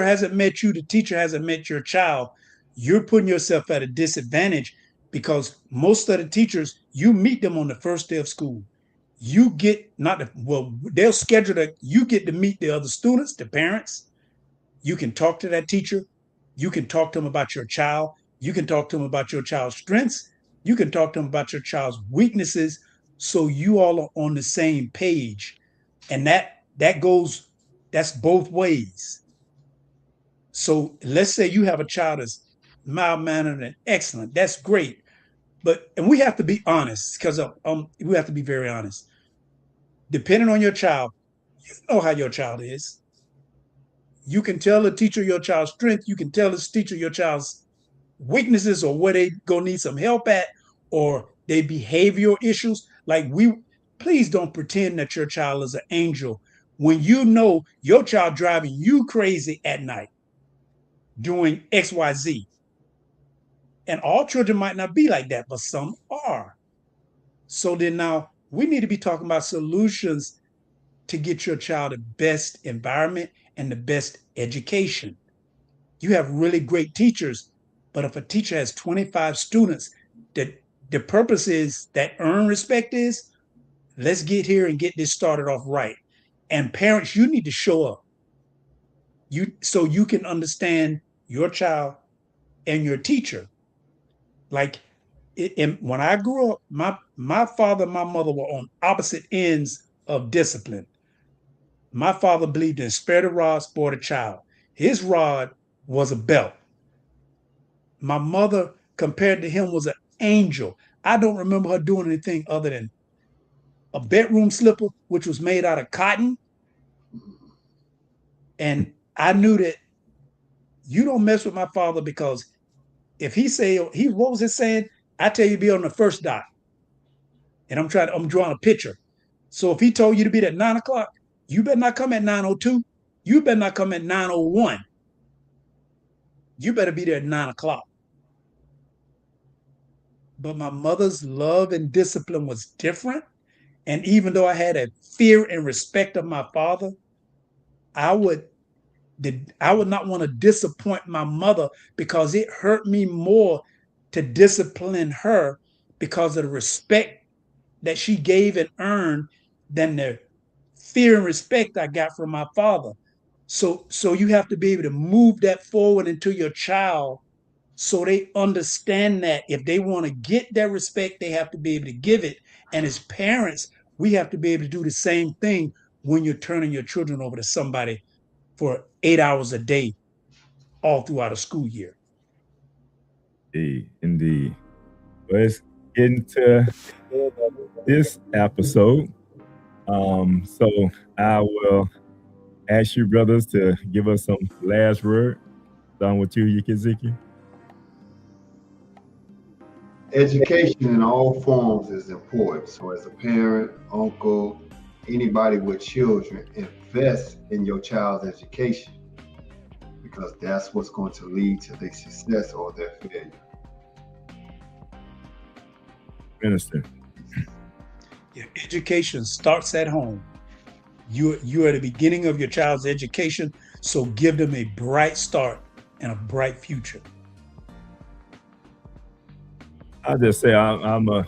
[SPEAKER 4] hasn't met you, the teacher hasn't met your child, you're putting yourself at a disadvantage, because most of the teachers, you meet them on the first day of school. You get they'll schedule that you get to meet the other students, the parents. You can talk to that teacher. You can talk to them about your child. You can talk to them about your child's strengths. You can talk to them about your child's weaknesses. So you all are on the same page. And that's both ways. So let's say you have a child that's mild-mannered and excellent. That's great. And we have to be honest, because we have to be very honest. Depending on your child, you know how your child is. You can tell the teacher your child's strength. You can tell the teacher your child's weaknesses or where they gonna need some help at, or their behavioral issues. Like, please don't pretend that your child is an angel when you know your child driving you crazy at night doing XYZ. And all children might not be like that, but some are. So then now we need to be talking about solutions to get your child the best environment and the best education. You have really great teachers, but if a teacher has 25 students, that the purpose is that earn respect is, let's get here and get this started off right. And parents, you need to show up. So you can understand your child and your teacher. Like, when I grew up, my father and my mother were on opposite ends of discipline. My father believed in spare the rod, spoil the child. His rod was a belt. My mother, compared to him, was an angel. I don't remember her doing anything other than a bedroom slipper, which was made out of cotton. And I knew that you don't mess with my father, because if what was he saying? I tell you to be on the first dot. And I'm drawing a picture. So if he told you to be at 9 o'clock, you better not come at 9:02. You better not come at 9:01. You better be there at 9 o'clock. But my mother's love and discipline was different. And even though I had a fear and respect of my father, I would not want to disappoint my mother, because it hurt me more to discipline her because of the respect that she gave and earned than the fear and respect I got from my father. So you have to be able to move that forward into your child, so they understand that if they want to get that respect, they have to be able to give it. And as parents, we have to be able to do the same thing when you're turning your children over to somebody for 8 hours a day all throughout a school year.
[SPEAKER 3] Indeed. Let's get into this episode. So I will ask you brothers to give us some last word. Starting with you, Yikiziki.
[SPEAKER 5] Education in all forms is important. So as a parent, uncle, anybody with children, invest in your child's education, because that's what's going to lead to their success or their failure.
[SPEAKER 3] Minister.
[SPEAKER 4] Yeah, education starts at home. You are at the beginning of your child's education, so give them a bright start and a bright future.
[SPEAKER 3] I'll just say I'm gonna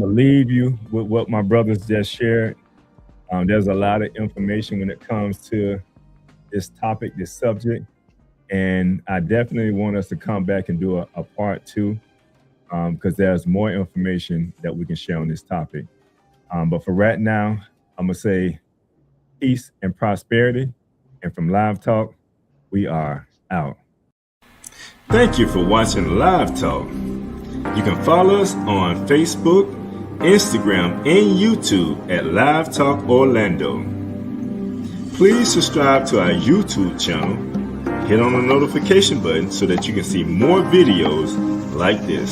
[SPEAKER 3] leave you with what my brothers just shared. There's a lot of information when it comes to this topic, this subject, and I definitely want us to come back and do a part 2, because there's more information that we can share on this topic. But for right now, I'm gonna say peace and prosperity. And from Live Talk, we are out.
[SPEAKER 6] Thank you for watching Live Talk. You can follow us on Facebook, Instagram, and YouTube at Live Talk Orlando. Please subscribe to our YouTube channel. Hit on the notification button so that you can see more videos like this.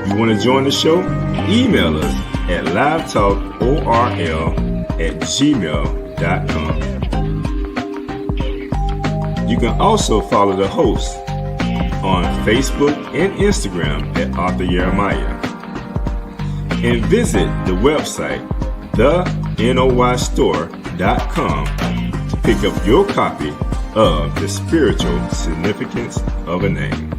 [SPEAKER 6] You want to join the show? Email us at livetalkorl@gmail.com. You can also follow the host on Facebook and Instagram at Arthur Jeremiah. And visit the website, thenoystore.com, to pick up your copy of The Spiritual Significance of a Name.